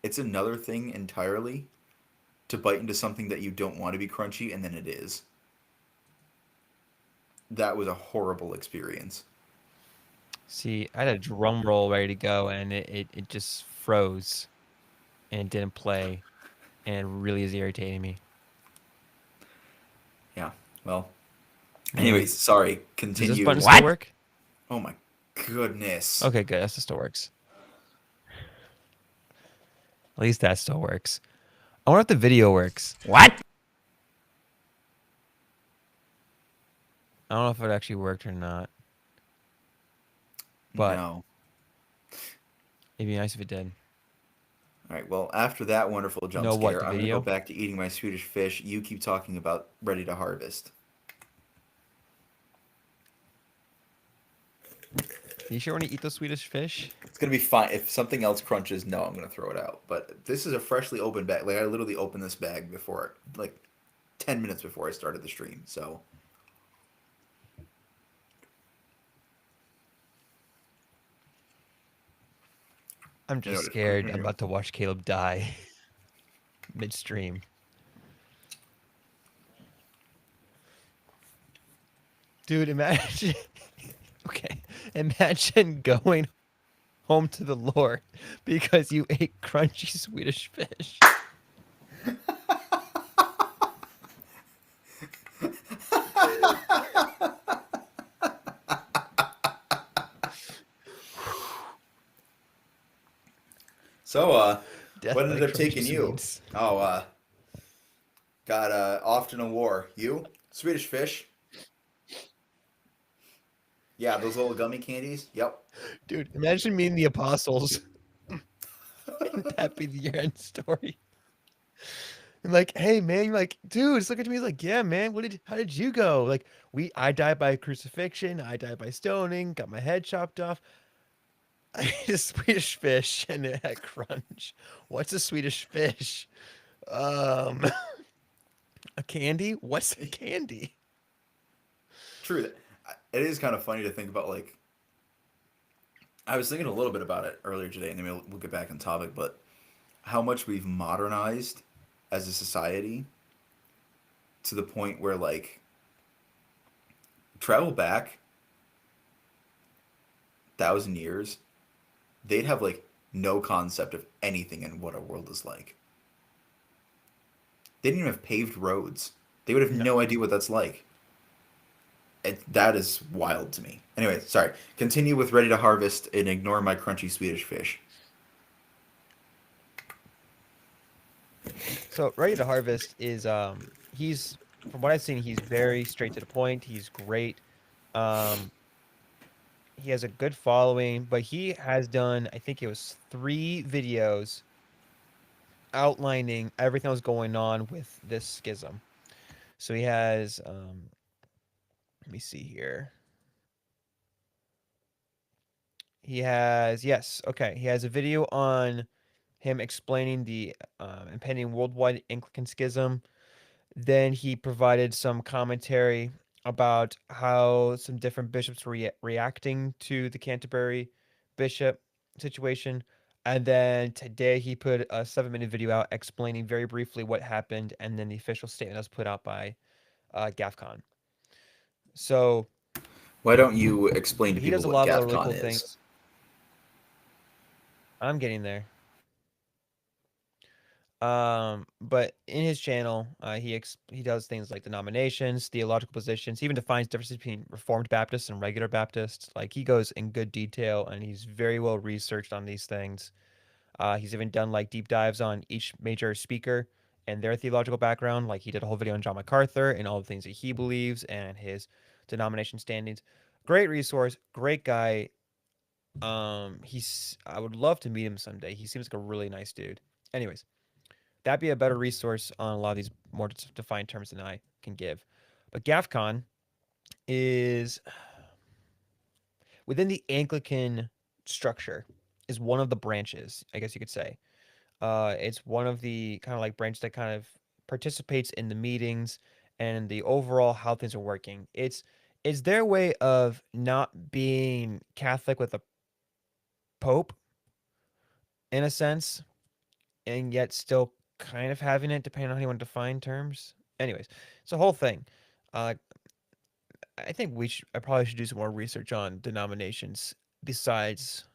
It's another thing entirely to bite into something that you don't want to be crunchy and then it is. That was a horrible experience. See, I had a drum roll ready to go, and it just froze and didn't play, and really is irritating me. Yeah. Well, Yeah. anyways, sorry. Does this button Continue. still What? work? Oh my goodness. Okay, good. That still works. At least that still works. I wonder if the video works. What? I don't know if it actually worked or not, but No. it'd be nice if it did. All right. Well, after that wonderful You jump know what? scare, The I'm going to go video? back to eating my Swedish fish. You keep talking about ready to harvest. You sure want to eat the Swedish fish? It's gonna be fine. If something else crunches, no, I'm gonna throw it out. But this is a freshly opened bag. Like I literally opened this bag before, like 10 minutes before I started the stream. So I'm you know, just just scared. I'm continue. about to watch Caleb die midstream. Dude, imagine. Okay. Imagine going home to the Lord because you ate crunchy Swedish fish. So, Death what by ended up crunchy taking you? Swedes. Oh, got off in a war. You? Swedish fish? Yeah, those little gummy candies? Yep. Dude, imagine meeting the apostles and that be the end story. And like, hey man, you're like, dude, just look at me. He's like, yeah, man, how did you go? Like, I died by crucifixion, I died by stoning, got my head chopped off. I ate a Swedish fish and it had crunch. What's a Swedish fish? Um, a candy? What's a candy? True. It is kind of funny to think about. Like, I was thinking a little bit about it earlier today, and then we'll get back on topic. But how much we've modernized as a society to the point where, like, travel back 1,000 years, they'd have like no concept of anything in what our world is like. They didn't even have paved roads. They would have No. no idea what that's like. That is wild to me. Anyway, sorry. Continue with ready to harvest and ignore my crunchy Swedish fish. So Ready to Harvest is he's from what I've seen, he's very straight to the point. He's great. Um, he has a good following, but he has done, I think it was 3 videos outlining everything that was going on with this schism. So he has, let me see here. He has, yes, okay. He has a video on him explaining the impending worldwide Anglican schism. Then he provided some commentary about how some different bishops were reacting to the Canterbury bishop situation. And then today he put a 7-minute video out explaining very briefly what happened, and then the official statement was put out by GAFCON. So Why don't you explain to he people does a what lot of other really GAFCON cool is? things. I'm getting there. But in his channel, he does things like denominations, theological positions. He even defines differences between Reformed Baptists and regular Baptists. Like he goes in good detail, and he's very well researched on these things. He's even done like deep dives on each major speaker and their theological background. Like he did a whole video on John MacArthur and all the things that he believes and his denomination standings. Great resource, great guy. I would love to meet him someday. He seems like a really nice dude. Anyways, that'd be a better resource on a lot of these more defined terms than I can give. But GAFCON is within the Anglican structure is one of the branches, I guess you could say. It's one of the kind of like branches that kind of participates in the meetings and the overall how things are working. It's their way of not being Catholic with a pope in a sense, and yet still kind of having it, depending on how you want to define terms. Anyways, it's a whole thing. Uh, I think I probably should do some more research on denominations besides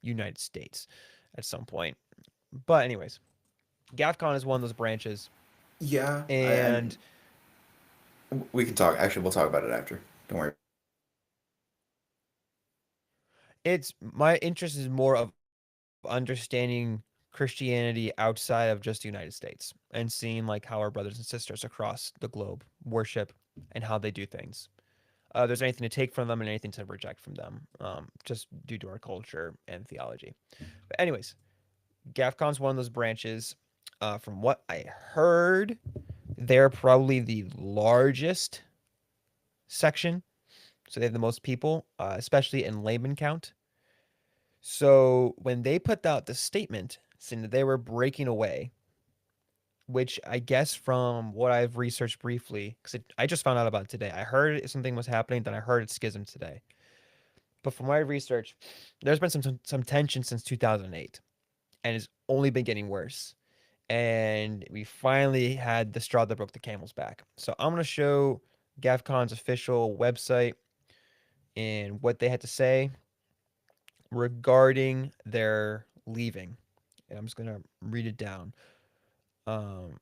United States at some point. But anyways, GAFCON is one of those branches, Yeah, and we can talk. Actually, we'll talk about it after. Don't worry. it's my interest is more of understanding Christianity outside of just the United States and seeing like how our brothers and sisters across the globe worship and how they do things. There's anything to take from them and anything to reject from them, just due to our culture and theology. But anyways, GAFCON's one of those branches. From what I heard, they're probably the largest section, so they have the most people, especially in layman count. So when they put out the statement saying that they were breaking away, which I guess from what I've researched briefly, because I just found out about it today. I heard something was happening, then I heard it's schism today. But from my research, there's been some tension since 2008, and it's only been getting worse. And we finally had the straw that broke the camel's back. So I'm gonna show GAFCON's official website and what they had to say. regarding their leaving. And I'm just gonna read it down. Um,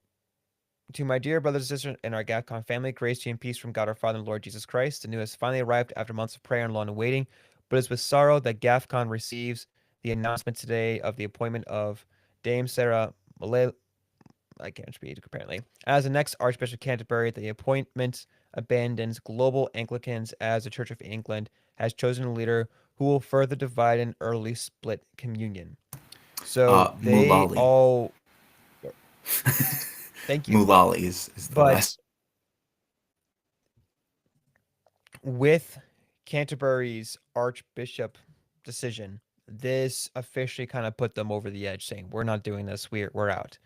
to my dear brothers and sisters in our GAFCON family, grace to you and peace from God our Father and Lord Jesus Christ. The news has finally arrived after months of prayer and long waiting, but it's with sorrow that GAFCON receives the announcement today of the appointment of Dame Sarah Malay. I can't speak apparently. As the next Archbishop of Canterbury, the appointment abandons global Anglicans as the Church of England has chosen a leader who will further divide and early split communion. So they Mulali. all, thank you. Mulali is the But last. with Canterbury's Archbishop decision, this officially kind of put them over the edge, saying, "We're not doing this. We're out."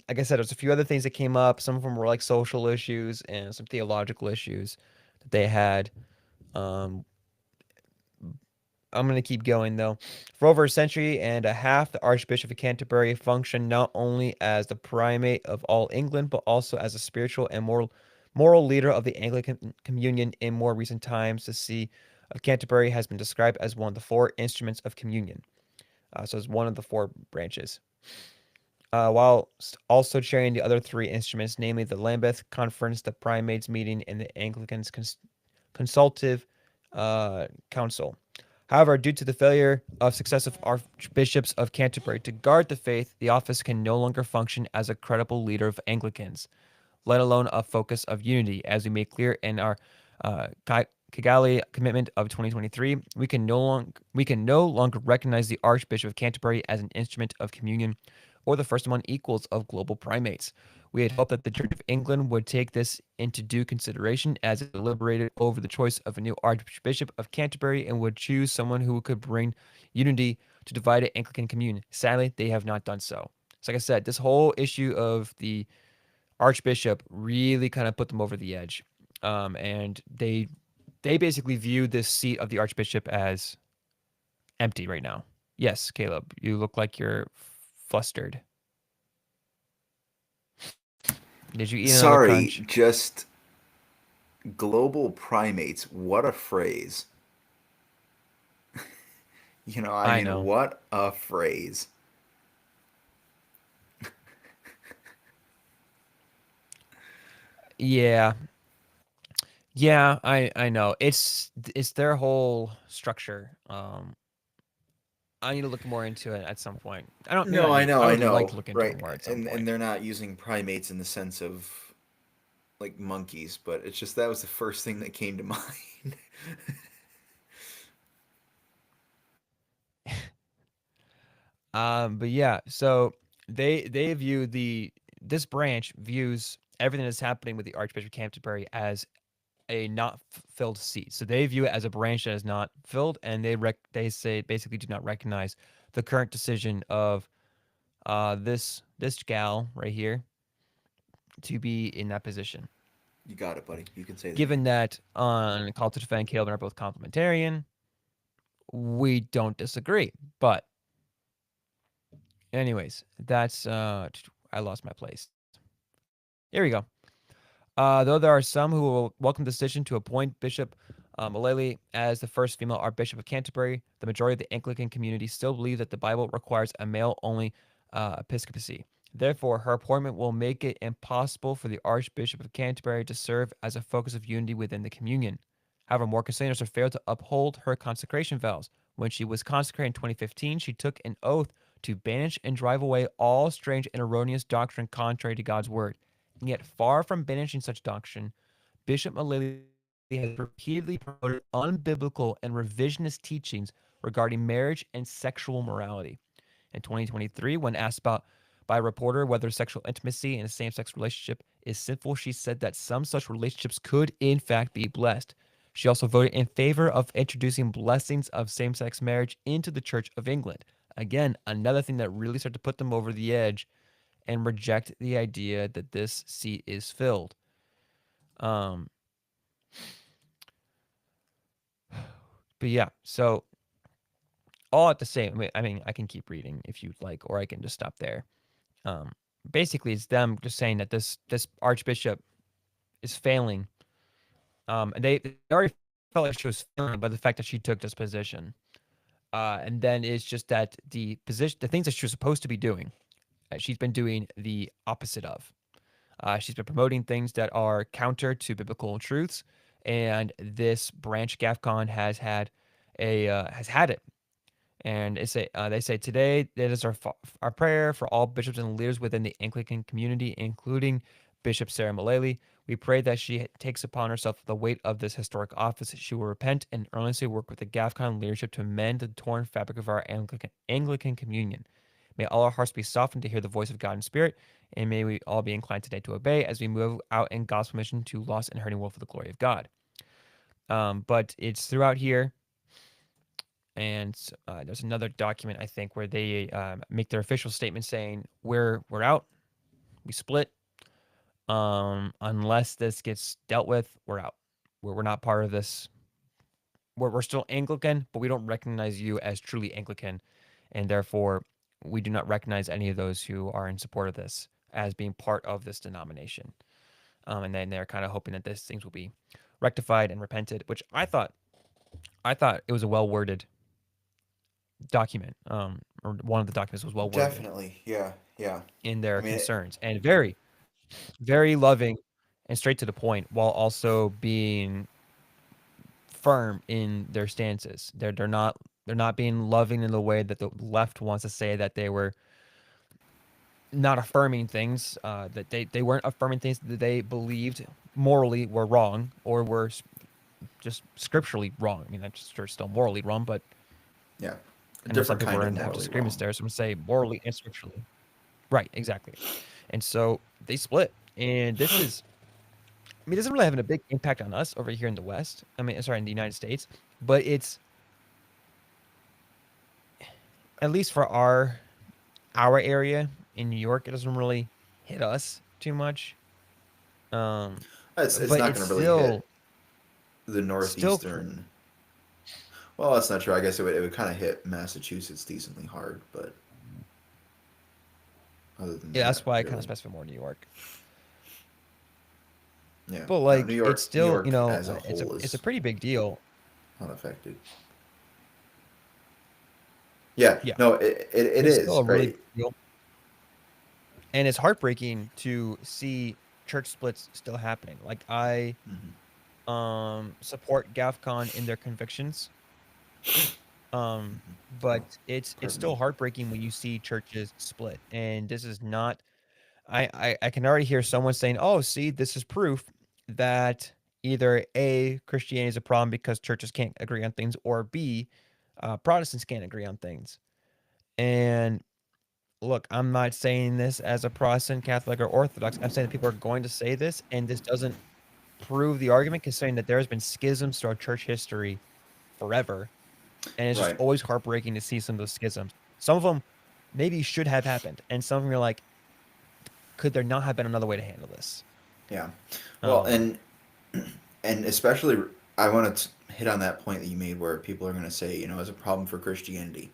Like I said, there's a few other things that came up. Some of them were like social issues and some theological issues that they had. Um, I'm going to keep going though. For over a century and a half, the Archbishop of Canterbury functioned not only as the primate of all England, but also as a spiritual and moral leader of the Anglican Communion in more recent times. The See of Canterbury has been described as one of the four instruments of communion. So it's one of the four branches. While also chairing the other three instruments, namely the Lambeth Conference, the Primates Meeting, and the Anglicans Consultative Council. However, due to the failure of successive archbishops of Canterbury to guard the faith, the office can no longer function as a credible leader of Anglicans, let alone a focus of unity. As we made clear in our Kigali commitment of 2023, we can no longer recognize the Archbishop of Canterbury as an instrument of communion or the first among equals of global primates. We had hoped that the Church of England would take this into due consideration as it deliberated over the choice of a new Archbishop of Canterbury and would choose someone who could bring unity to divided Anglican communion. Sadly, they have not done so. So, like I said, this whole issue of the Archbishop really kind of put them over the edge, and they basically view this seat of the Archbishop as empty right now. Yes, Caleb, you look like you're flustered. Did you eat another Sorry, crunch? just global primates. What a phrase. I I mean, know. what a phrase. Yeah. Yeah, I know. It's their whole structure. I need to look more into it at some point. I don't maybe No, not I need. know, I I would like to know, look into it right? more at some And point. they're not using primates in the sense of like monkeys, but it's just that was the first thing that came to mind. But yeah, so they view the this branch views everything that's happening with the Archbishop of Canterbury as a not filled seat. So they view it as a branch that is not filled, and they say basically do not recognize the current decision of this gal right here to be in that position. You got it, buddy. You can say the Given name. that on Call to Defend, Caleb and are both complementarian, we don't disagree. But anyways, that's I lost my place. Here we go. Though there are some who will welcome the decision to appoint Bishop Mullally as the first female Archbishop of Canterbury, the majority of the Anglican community still believe that the Bible requires a male-only episcopacy. Therefore, her appointment will make it impossible for the Archbishop of Canterbury to serve as a focus of unity within the communion. However, more consigners have failed to uphold her consecration vows. When she was consecrated in 2015, she took an oath to banish and drive away all strange and erroneous doctrine contrary to God's word. And yet, far from banishing such doctrine, Bishop Mullally has repeatedly promoted unbiblical and revisionist teachings regarding marriage and sexual morality. In 2023, when asked by a reporter whether sexual intimacy in a same-sex relationship is sinful, she said that some such relationships could in fact be blessed. She also voted in favor of introducing blessings of same-sex marriage into the Church of England. Again, another thing that really started to put them over the edge and reject the idea that this seat is filled. Um, but yeah, so all at the same. I mean, I can keep reading if you'd like, or I can just stop there. Um, Basically, it's them just saying that this archbishop is failing. And they already felt like she was failing by the fact that she took this position. And then it's just that the things that she was supposed to be doing, she's been doing the opposite of. She's been promoting things that are counter to biblical truths, and this branch GAFCON has had it. And they say today it is our prayer for all bishops and leaders within the Anglican community, including Bishop Sarah Mullally. We pray that she takes upon herself the weight of this historic office. She will repent and earnestly work with the GAFCON leadership to mend the torn fabric of our Anglican communion. May all our hearts be softened to hear the voice of God in spirit, and may we all be inclined today to obey as we move out in gospel mission to lost and hurting world for the glory of God. But it's throughout here, and there's another document I think where they make their official statement saying we're out, we split. Unless this gets dealt with, we're out. We're not part of this. We're still Anglican, but we don't recognize you as truly Anglican, and therefore we do not recognize any of those who are in support of this as being part of this denomination. And then they're kind of hoping that these things will be rectified and repented, which I thought it was a well worded document. Or one of the documents was well worded Definitely. Yeah. Yeah. in I their mean, concerns and very, very loving and straight to the point, while also being firm in their stances. They're not being loving in the way that the left wants to say that they were not affirming things, that they weren't affirming things that they believed morally were wrong or were just scripturally wrong. I mean, that's sure still morally wrong, but yeah. A I know some different people are kind of going to have morally disagreements wrong. there. So I'm going to say morally and scripturally. Right, exactly. And so they split. And I mean, this isn't really having a big impact on us over here in the West. I mean, sorry, in the United States, but it's at least for our area in New York, it doesn't really hit us too much. Um, It's but not it's going to really hit still the still northeastern. Well, that's not true. I guess it would kind of hit Massachusetts decently hard, but other than yeah. that, That's why I kind of really, specify more New York. yeah. But No, like, it's New still York as a whole it's a is pretty big deal. unaffected. Yeah, Yeah, no, it it's still is a really right. big deal, and it's heartbreaking to see church splits still happening. Like I Hmm. support GAFCON in their convictions. Um, Oh, but it's pardon me. still heartbreaking when you see churches split. And this is not I can already hear someone saying, "Oh, see, this is proof that either A, Christianity is a problem because churches can't agree on things, or B, Protestants can't agree on things." And look, I'm not saying this as a Protestant, Catholic, or Orthodox. I'm saying that people are going to say this, and this doesn't prove the argument, considering that there has been schisms throughout church history forever, and it's just Right. always heartbreaking to see some of those schisms. Some of them maybe should have happened, and some of them you're like, could there not have been another way to handle this? Yeah. Well, Um, and especially I want to hit on that point that you made where people are going to say, as a problem for Christianity.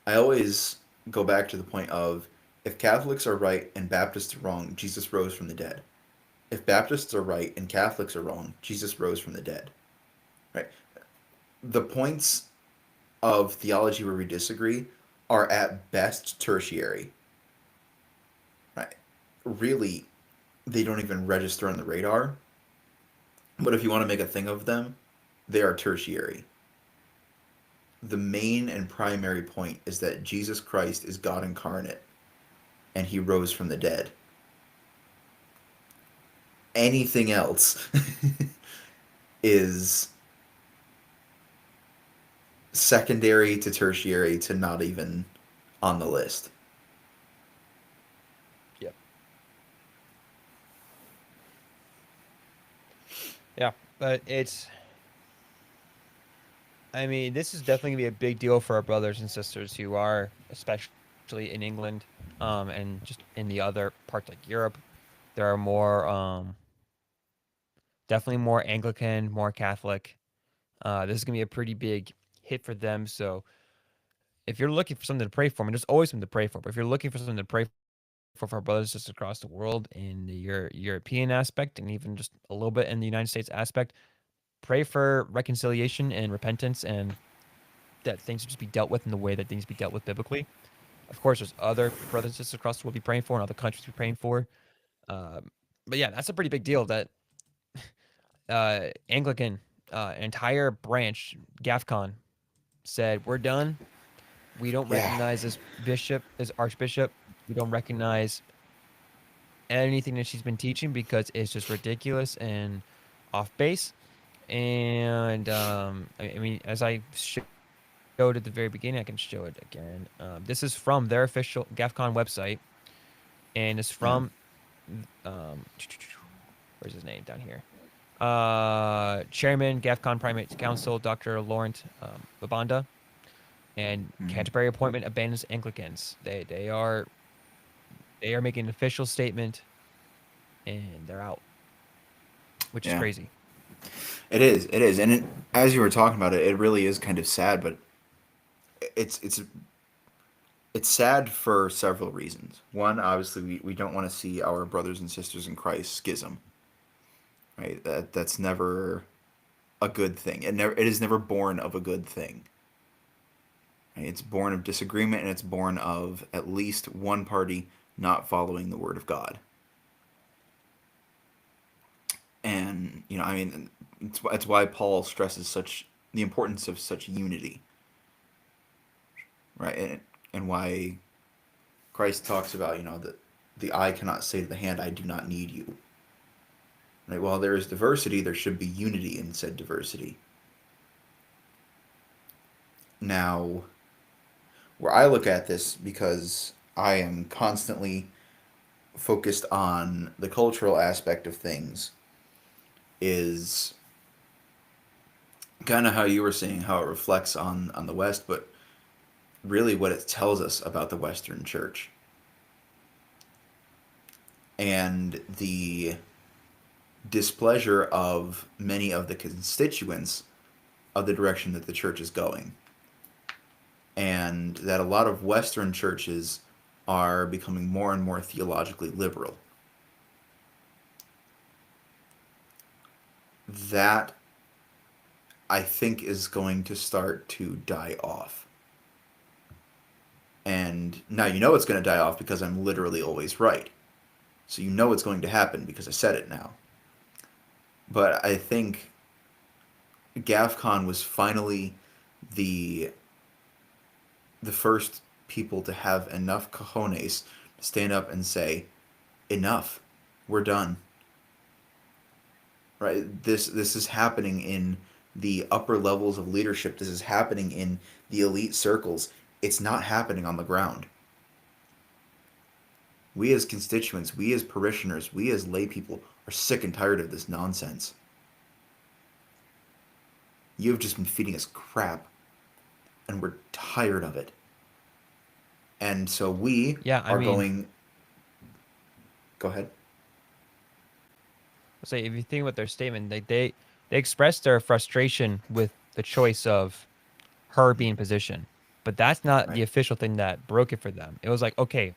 I always go back to the point of if Catholics are right and Baptists are wrong, Jesus rose from the dead. If Baptists are right and Catholics are wrong, Jesus rose from the dead. Right? The points of theology where we disagree are at best tertiary. Right? Really, they don't even register on the radar. But if you want to make a thing of them, they are tertiary. The main and primary point is that Jesus Christ is God incarnate and he rose from the dead. Anything else is secondary to tertiary to not even on the list. yeah, yeah, but I mean, this is definitely gonna be a big deal for our brothers and sisters who are, especially in England, and just in the other parts like Europe. There are more, definitely more Anglican, more Catholic. This is gonna be a pretty big hit for them. So if you're looking for something to pray for, I mean, there's always something to pray for. But if you're looking for something to pray for our brothers and sisters across the world in the European aspect and even just a little bit in the United States aspect, pray for reconciliation and repentance and that things should just be dealt with in the way that things be dealt with biblically. Of course, there's other brothers and sisters across the world be praying for and other countries be praying for. Um, but yeah, that's a pretty big deal that Anglican entire branch, GAFCON, said, we're done. We don't Yeah. recognize this bishop, this archbishop. We don't recognize anything that she's been teaching because it's just ridiculous and off base. And I mean, as I showed at the very beginning, I can show it again. This is from their official GAFCON website, and it's from Yeah. um, where's his name down here? Chairman GAFCON Primate Council, Dr. Laurent Babanda, and Mhm. Canterbury appointment abandons Anglicans. They are making an official statement, and they're out, which is Yeah. crazy. It is. It is. And as you were talking about it, it really is kind of sad, but it's it's it's sad for several reasons. One, obviously, we don't want to see our brothers and sisters in Christ schism, right? That's never a good thing. It is never born of a good thing. Right? It's born of disagreement, and it's born of at least one party not following the word of God. And I mean, it's why Paul stresses such the importance of such unity, right? And why Christ talks about that the eye cannot say to the hand, "I do not need you." Right? While there is diversity, there should be unity in said diversity. Now, where I look at this, because I am constantly focused on the cultural aspect of things, is kind of how you were saying how it reflects on the West, but really what it tells us about the Western Church and the displeasure of many of the constituents of the direction that the church is going. And that a lot of Western churches are becoming more and more theologically liberal. That, I think, is going to start to die off. And now it's going to die off because I'm literally always right. So it's going to happen because I said it now. But I think GAFCON was finally the the first people to have enough cojones to stand up and say, enough, we're done. Right? This is happening in the upper levels of leadership. This is happening in the elite circles. It's not happening on the ground. We as constituents, we as parishioners, we as lay people are sick and tired of this nonsense. You have just been feeding us crap, and we're tired of it. And so we Yeah, I are mean, going. Go ahead. say if you think about their statement, they expressed their frustration with the choice of her being positioned, but that's not the Right. official thing that broke it for them. It was like, okay,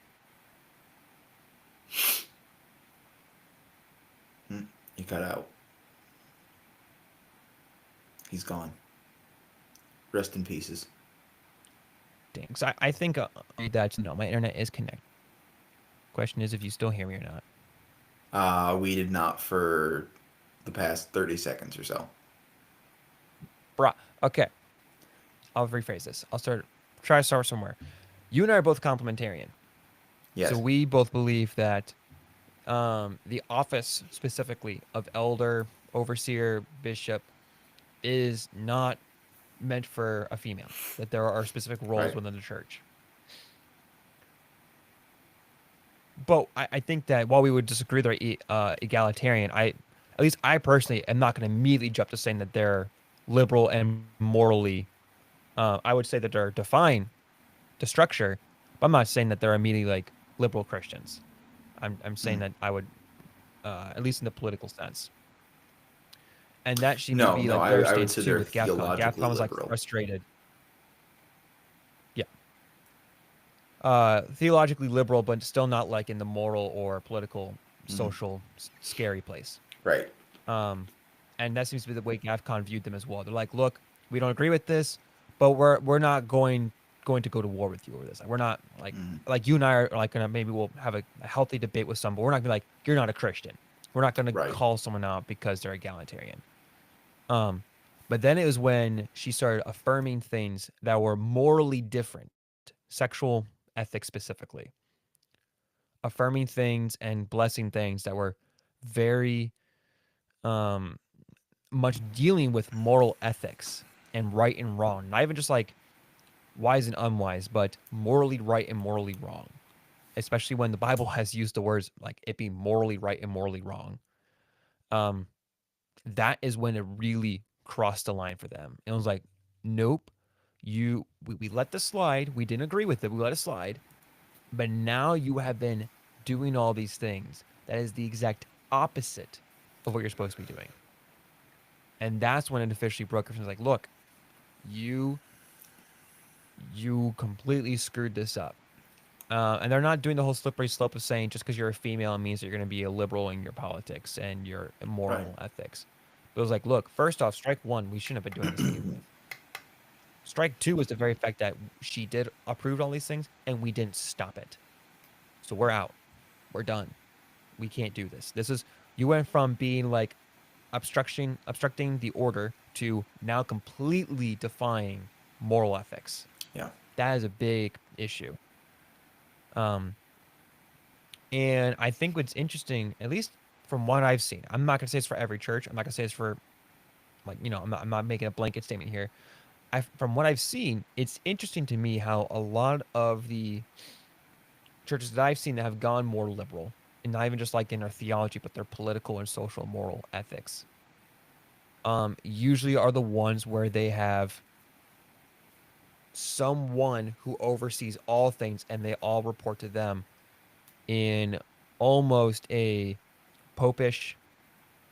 He got out. He's gone. Rest in pieces. dang. So I think that no, my internet is connected. Question is if you still hear me or not. We did not for the past 30 seconds or so. Bruh. Okay, I'll rephrase this. Try to start somewhere. You and I are both complementarian, so Yes. we both believe that the office specifically of elder, overseer, bishop is not meant for a female. That there are specific roles Right. within the church. But I think that while we would disagree they're egalitarian, at least I personally am not going to immediately jump to saying that they're liberal and morally. I would say that they're define the structure, but I'm not saying that they're immediately like liberal Christians. I'm saying Mm. that I would, at least in the political sense, and that seems to No, be no, like their I would stance say too they're with GAFCON. theologically GAFCON was like liberal. frustrated. Yeah, theologically liberal, but still not like in the moral or political, Hmm. social, scary place. Right. Um, and that seems to be the way GAFCON viewed them as well. They're like, look, we don't agree with this, but we're not going to go to war with you over this. Like, we're not Mm, like you and I are like gonna maybe we'll have a healthy debate with some, but we're not gonna be like you're not a Christian. We're not gonna right. call someone out because they're egalitarian. Um, but then it was when she started affirming things that were morally different, sexual ethics specifically, affirming things and blessing things that were very um much dealing with moral ethics and right and wrong. Not even just like wise and unwise, but morally right and morally wrong. Especially when the Bible has used the words like it being morally right and morally wrong. Um, that is when it really crossed the line for them. It was like, nope, we let this slide. We didn't agree with it. We let it slide. But now you have been doing all these things. That is the exact opposite of what you're supposed to be doing. And that's when it officially broke. It was like, look, you you completely screwed this up. And they're not doing the whole slippery slope of saying just because you're a female it means that you're going to be a liberal in your politics and your Right. moral ethics. But it was like, look, first off, strike one, we shouldn't have been doing this to begin with. Strike two was the very fact that she did approve all these things and we didn't stop it. So we're out. We're done. We can't do this. This is you went from being like obstructing the order to now completely defying moral ethics. Yeah. That is a big issue. Um, And I think what's interesting, at least from what I've seen, I'm not gonna say it's for every church. I'm not gonna say it's for like I'm not making a blanket statement here. From what I've seen, it's interesting to me how a lot of the churches that I've seen that have gone more liberal, and not even just like in their theology, but their political and social moral ethics, usually are the ones where they have someone who oversees all things, and they all report to them in almost a popish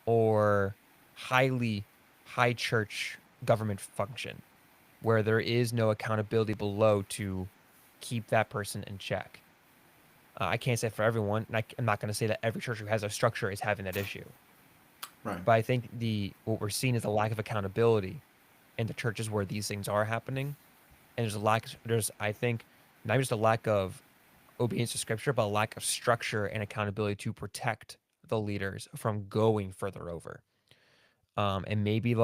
or highly high church government function where there is no accountability below to keep that person in check. I can't say for everyone, and I'm not going to say that every church who has a structure is having that issue. Right. But I think the what we're seeing is a lack of accountability in the churches where these things are happening, and there's a lack. There's I think not just a lack of obedience to scripture, but a lack of structure and accountability to protect the leaders from going further over. And maybe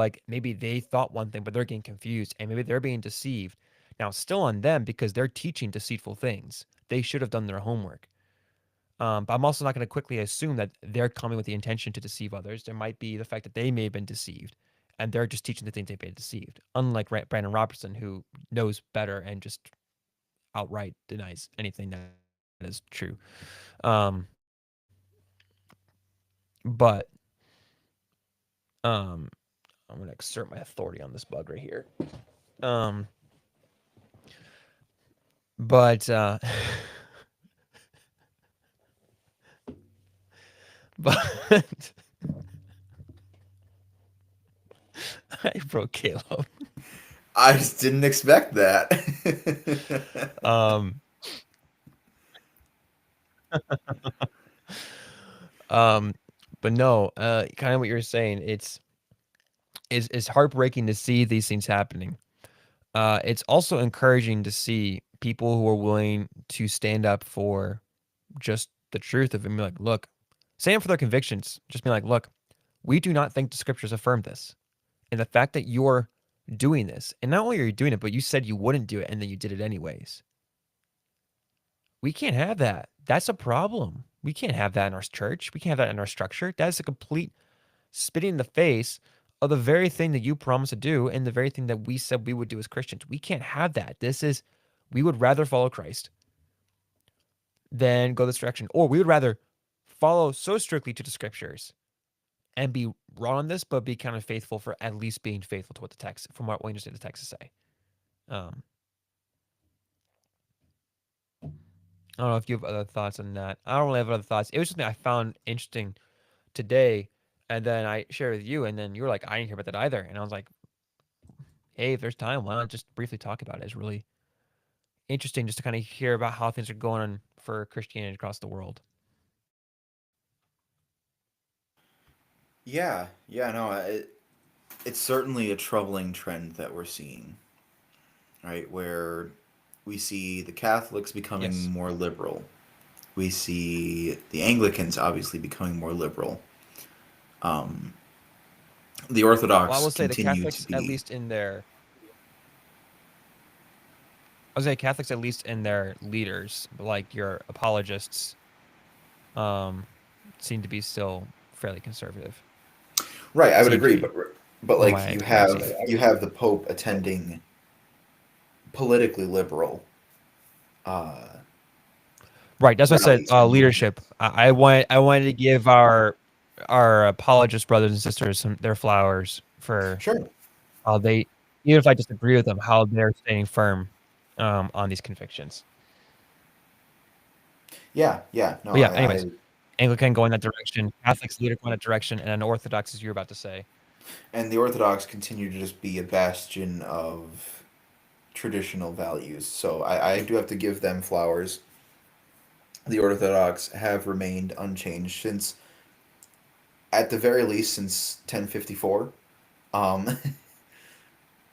they thought one thing, but they're getting confused, and maybe they're being deceived. Now, it's still on them because they're teaching deceitful things. They should have done their homework. But I'm also not going to quickly assume that they're coming with the intention to deceive others. There might be the fact that they may have been deceived, and they're just teaching the things they've been deceived. Unlike Brandon Robertson, who knows better and just outright denies anything that is true. Um, but um, I'm going to exert my authority on this bug right here. Um, but but I broke Caleb. I just didn't expect that. Um, um, but no, kind of what you're saying. It's heartbreaking to see these things happening. It's also encouraging to see people who are willing to stand up for just the truth of it and be like, look, stand for their convictions. Just be like, look, we do not think the scriptures affirm this. And the fact that you're doing this, and not only are you doing it, but you said you wouldn't do it and then you did it anyways. We can't have that. That's a problem. We can't have that in our church. We can't have that in our structure. That is a complete spitting in the face of the very thing that you promised to do and the very thing that we said we would do as Christians. We can't have that. We would rather follow Christ than go this direction. Or we would rather follow so strictly to the scriptures and be wrong on this, but be kind of faithful for at least being faithful to what the text, from what we understand the text to say. Um, I don't know if you have other thoughts on that. I don't really have other thoughts. It was something I found interesting today, and then I shared with you, and then you were like, I didn't hear about that either. And I was like, hey, if there's time, why not just briefly talk about it? It's really interesting just to kind of hear about how things are going on for Christianity across the world. Yeah, no, it's certainly a troubling trend that we're seeing. right? Where we see the Catholics becoming Yes. more liberal. We see the Anglicans obviously becoming more liberal. Um, the Well, I Orthodox will say the continue to Catholics, at be least in their, I would say Catholics, at least in their leaders, like your apologists, um, seem to be still fairly conservative. right. I would Seem to agree, be, but from like my experiencing. you have the Pope attending politically liberal Right. That's what I said. rallies or Leadership. movements. I wanted to give our apologist brothers and sisters their flowers for Sure. how they, even if I disagree with them, how they're staying firm on these convictions. Yeah, yeah. No, But yeah, I anyways, Anglican going that direction, Catholics leader going that direction, and then Orthodox, as you're about to say. and the Orthodox continue to just be a bastion of traditional values. So I do have to give them flowers. The Orthodox have remained unchanged since, at the very least, since 1054. Um,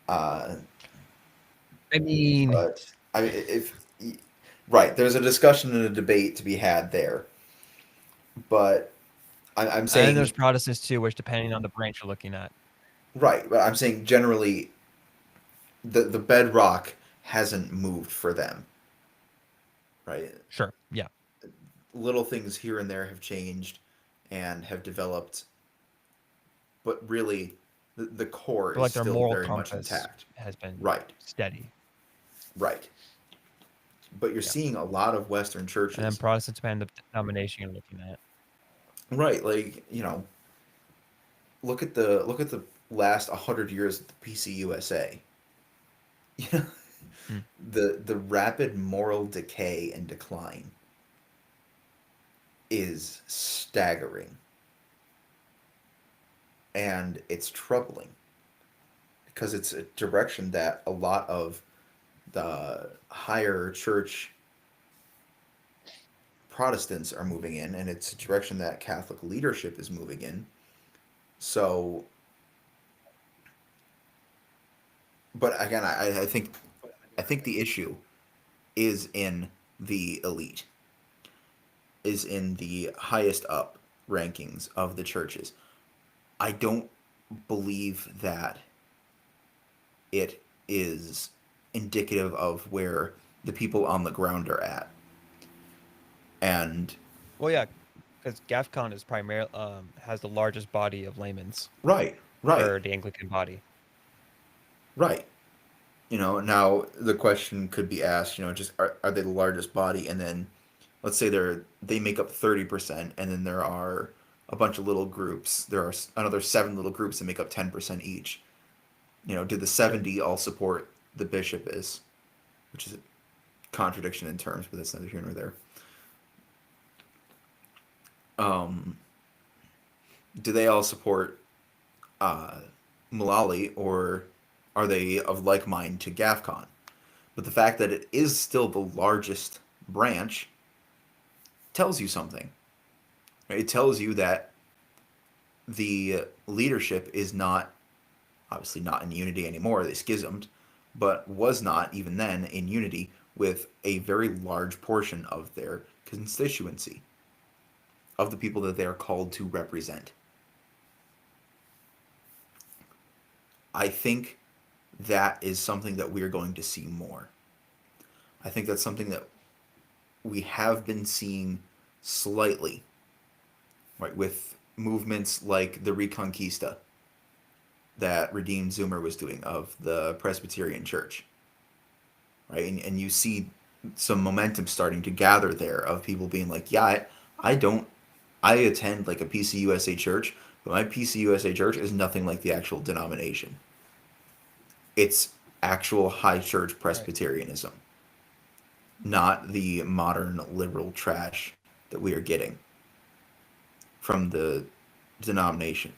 uh, I mean, but I mean, if right, there's a discussion and a debate to be had there. But I'm and then there's saying Protestants too, which depending on the branch you're looking at. right, but I'm saying generally the bedrock hasn't moved for them. Right, Sure. Yeah. little things here and there have changed and have developed, but really the core But is like their still moral very much compass intact. has been Right, steady. right. But you're Yeah. seeing a lot of Western And then churches, Protestants depend the denomination you're looking at. right? Like look at the last 100 years of the PCUSA. You know, Hmm. the rapid moral decay and decline is staggering, and it's troubling because it's a direction that a lot of the higher church Protestants are moving in, and it's a direction that Catholic leadership is moving in. So, but again, I think the issue is in the elite, is in the highest up rankings of the churches. I don't believe that it is indicative of where the people on the ground are at. And Well, yeah, because GAFCON is primarily has the largest body of laymen's right, right, for the Anglican body. right. Now the question could be asked, just are they the largest body? And then let's say they make up 30%, and then there are a bunch of little groups. There are another seven little groups that make up 10% each. Do the Sure. 70 all support the bishop is, which is a contradiction in terms, but that's neither here nor there. Um, do they all support uh, Mullally, or are they of like mind to GAFCON? But the fact that it is still the largest branch tells you something. Right? It tells you that the leadership is not, obviously not in unity anymore, they schismed, but was not even then in unity with a very large portion of their constituency, of the people that they are called to represent. I think that is something that we are going to see more. I think that's something that we have been seeing slightly, right, with movements like the Reconquista that Redeemed Zoomer was doing of the Presbyterian Church, right? And you see some momentum starting to gather there of people being like, yeah, I don't, I attend like a PCUSA church, but my PCUSA church is nothing like the actual denomination. It's actual high church Right. Presbyterianism, not the modern liberal trash that we are getting from the denomination,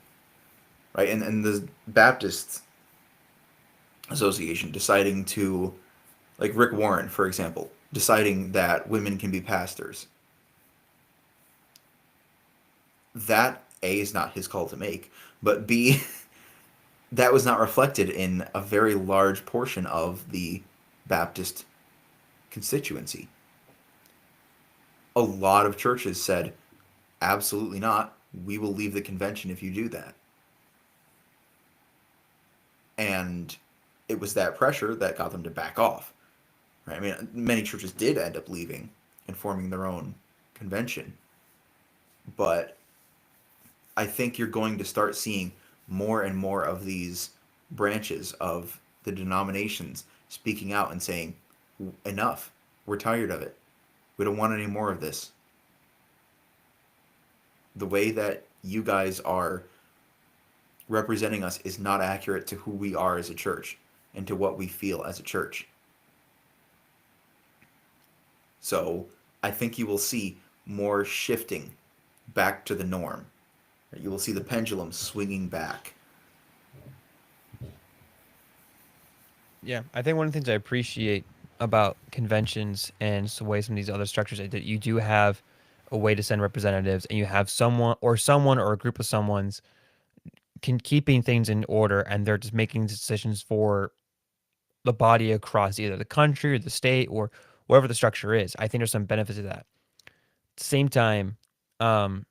right? And the Baptist Association deciding to, like Rick Warren, for example, deciding that women can be pastors. That A is not his call to make, but B, that was not reflected in a very large portion of the Baptist constituency. A lot of churches said, absolutely not. We will leave the convention if you do that. And it was that pressure that got them to back off. Right? I mean, many churches did end up leaving and forming their own convention. But I think you're going to start seeing more and more of these branches of the denominations speaking out and saying, enough. We're tired of it. We don't want any more of this. The way that you guys are representing us is not accurate to who we are as a church and to what we feel as a church. So I think you will see more shifting back to the norm. You will see the pendulum swinging back. Yeah, I think one of the things I appreciate about conventions and some ways some of these other structures is that you do have a way to send representatives, and you have someone or a group of someone's can keeping things in order, and they're just making decisions for the body across either the country or the state or whatever the structure is. I think there's some benefits to that. At the same time, um,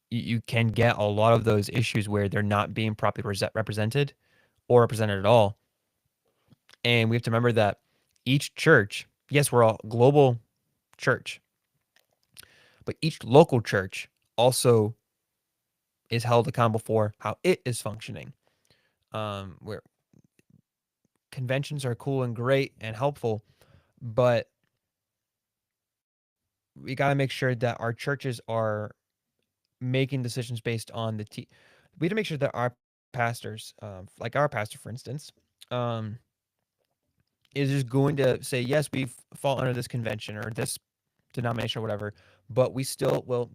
you can get a lot of those issues where they're not being properly represented or represented at all. And we have to remember that each church, yes, we're a global church, but each local church also is held accountable for how it is functioning. Where conventions are cool and great and helpful, but we got to make sure that our churches are making decisions based on we have to make sure that our pastors, like our pastor, for instance, um, is just going to say, yes, we fall under this convention or this denomination or whatever, but we still will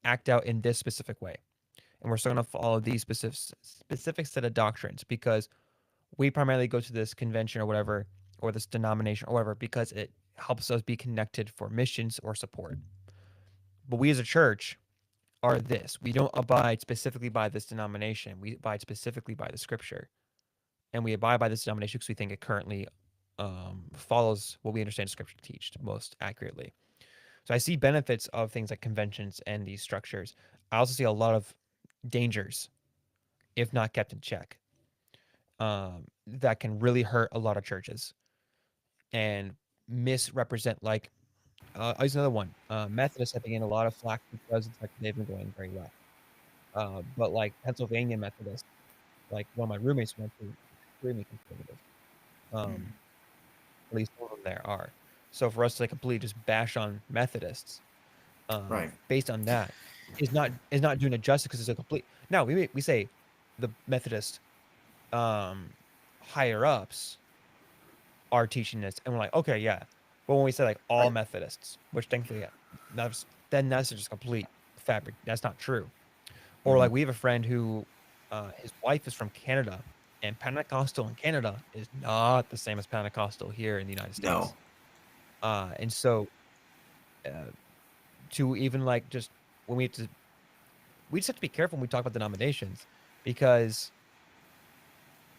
act out in this specific way. And we're still going to follow these specific set of doctrines because we primarily go to this convention or whatever, or this denomination or whatever, because it helps us be connected for missions or support. But we as a church are this. We don't abide specifically by this denomination. We abide specifically by the scripture. And we abide by this denomination because we think it currently follows what we understand scripture to teach most accurately. So I see benefits of things like conventions and these structures. I also see a lot of dangers if not kept in check, that can really hurt a lot of churches and misrepresent. Like, I'll use another one. Methodists have been getting a lot of flack because it's like they've been going very well. But like Pennsylvania Methodists, like one of my roommates went to, extremely conservative. Um, at least some of them there are. So for us to like completely just bash on Methodists, Right. based on that, is not doing it justice because it's a complete. Now we say the Methodist um, higher ups are teaching this, and we're like, okay, yeah. But when we say like all Right. Methodists, which thankfully, yeah, that's just complete fabric. That's not true. Or Mm-hmm. like we have a friend who, his wife is from Canada, and Pentecostal in Canada is not the same as Pentecostal here in the United No. States. And so uh, to even like just when we just have to be careful when we talk about denominations because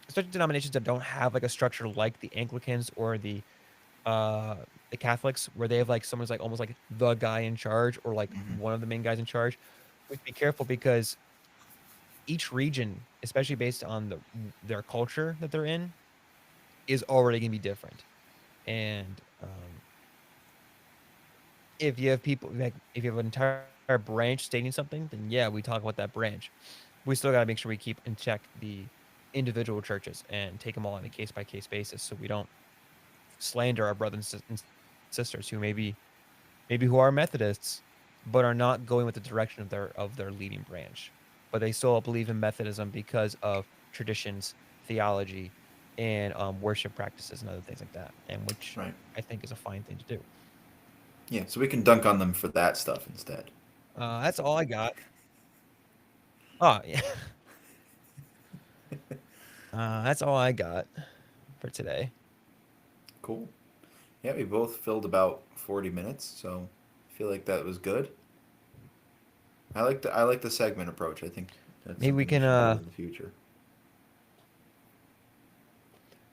especially denominations that don't have like a structure like the Anglicans or uh the Catholics where they have like someone's like almost like the guy in charge or like Mm-hmm. one of the main guys in charge. We have to be careful because each region, especially based on their culture that they're in, is already going to be different. And if you have people like if you have an entire branch stating something, then yeah, we talk about that branch. We still got to make sure we keep in check the individual churches and take them all on a case by case basis, so we don't slander our brothers and sisters who maybe who are Methodists, but are not going with the direction of their leading branch. But they still believe in Methodism because of traditions, theology, and worship practices and other things like that, and which Right. I think is a fine thing to do. Yeah. So we can dunk on them for that stuff instead. That's all I got. Oh yeah, that's all I got for today. Cool. Yeah, we both filled about 40 minutes, so I feel like that was good. I like the segment approach. I think that's Maybe we something we can should do in the future.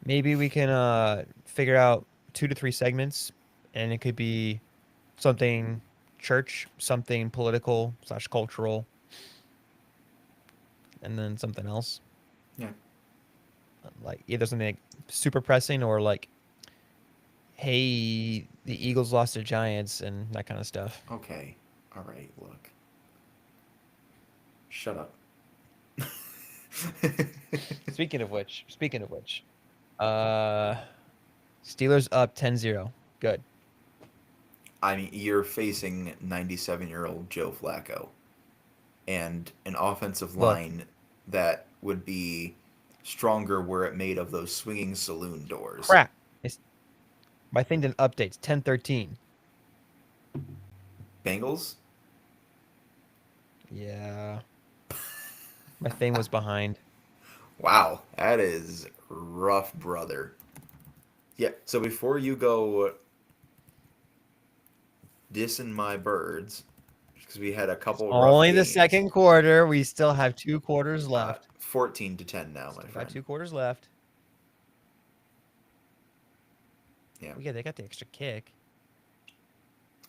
Maybe we can figure out 2 to 3 segments, and it could be something church, something political slash cultural, and then something else. Yeah. Like either something like super pressing or like, hey, the Eagles lost to Giants and that kind of stuff. Okay. All right. Look. Shut up. Speaking of which, uh, Steelers up 10-0. Good. I mean, you're facing 97-year-old Joe Flacco and an offensive Look, line that would be stronger were it made of those swinging saloon doors. crap. It's, my thing didn't update. It's 10-13. Bengals? Yeah. My thing was behind. Wow, that is rough, brother. Yeah, so before you go dissing my birds, because we had a It's couple rough only the games, second quarter. We still have 2 quarters left. 14 to 10 now, my Still got friend. 2 quarters left. Yeah. Oh, yeah, they got the extra kick.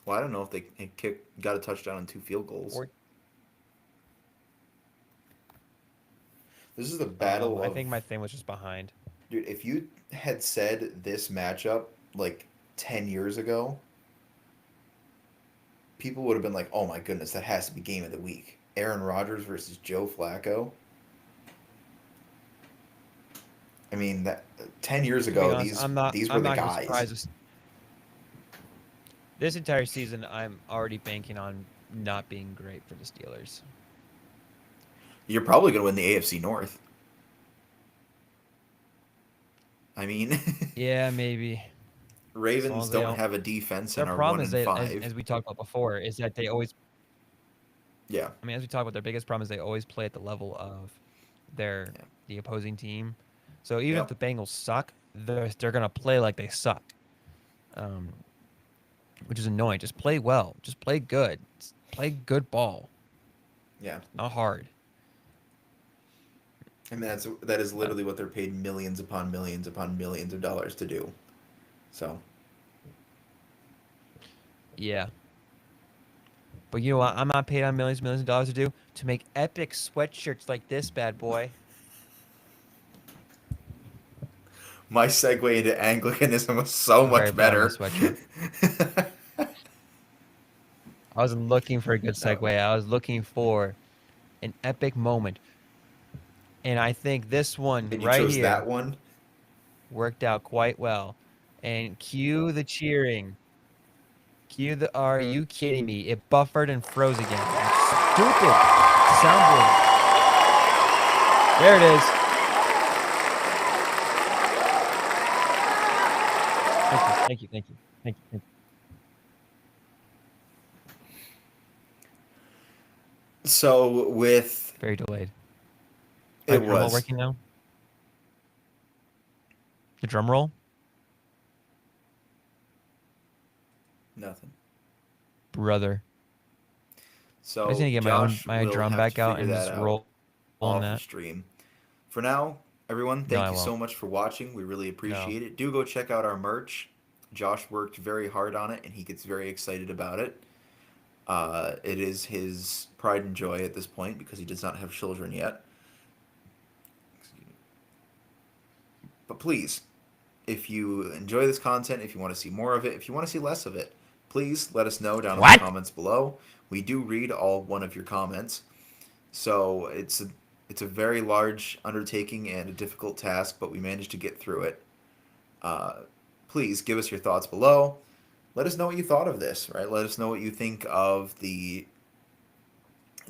Well, I don't know if they got a touchdown and two field goals. Or This is the battle I of, think my thing was just behind. dude. If you had said this matchup like 10 years ago, people would have been like, "Oh my goodness, that has to be game of the week." Aaron Rodgers versus Joe Flacco. I mean, that 10 years To be ago, honest, these I'm not. these were I'm the not gonna be guys. surprised. This entire season, I'm already banking on not being great for the Steelers. You're probably going to win the AFC North. I mean, Yeah, maybe. As long Ravens as they don't don't. have a defense and Their are problem one is and they, as five. as we talked about before, is that they always. Yeah, I mean, as we talked about, their biggest problem is they always play at the level of their yeah, the opposing team. So even if yep, the Bengals suck, they're gonna play like they suck, um, which is annoying. Just play well. Just play good. Play good ball. yeah. Not hard. And that is Uh, literally what they're paid millions upon millions of dollars to do. So yeah. But you know what? I'm not paid on millions of dollars to do to make epic sweatshirts like this bad boy. my segue into Anglicanism was so I'm very much proud of my better. sweatshirt. I wasn't looking for a good No, segue. I was looking for an epic moment. And I think this one and you right chose that here one. worked out quite well. And cue the cheering. Cue the are you kidding me? It buffered and froze again. You stupid soundboard. There it is. Thank you. Thank you. Thank you. Thank you. Thank you. So with Very delayed. My it drum roll was working now? The drum roll? nothing. Brother. I just need So to get Josh my will drum have back to out figure and that just out roll on off that. stream. For now, everyone, No, thank I you won't. so much for watching. We really No. appreciate it. Do go check out our merch. Josh worked very hard on it, and he gets very excited about it. It is his pride and joy at this point because he does not have children yet. But please, if you enjoy this content, if you want to see more of it, if you want to see less of it, please let us know down in the What? comments below. We do read all one of your comments. So it's a very large undertaking and a difficult task, but we managed to get through it. Uh, Please give us your thoughts below. Let us know what you thought of this, right? Let us know what you think of the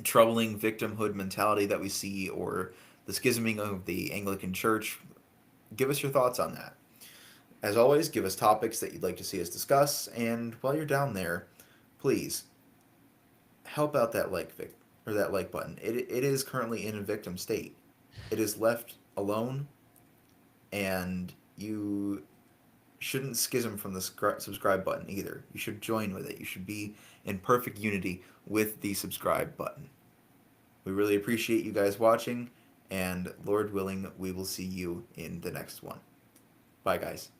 troubling victimhood mentality that we see or the schisming of the Anglican Church. Give us your thoughts on that. As always, give us topics that you'd like to see us discuss, and while you're down there, please help out that that like button. It is currently in a victim state. It is left alone, and you shouldn't schism from the subscribe button either. You should join with it. You should be in perfect unity with the subscribe button. We really appreciate you guys watching, and Lord willing, we will see you in the next one. Bye, guys.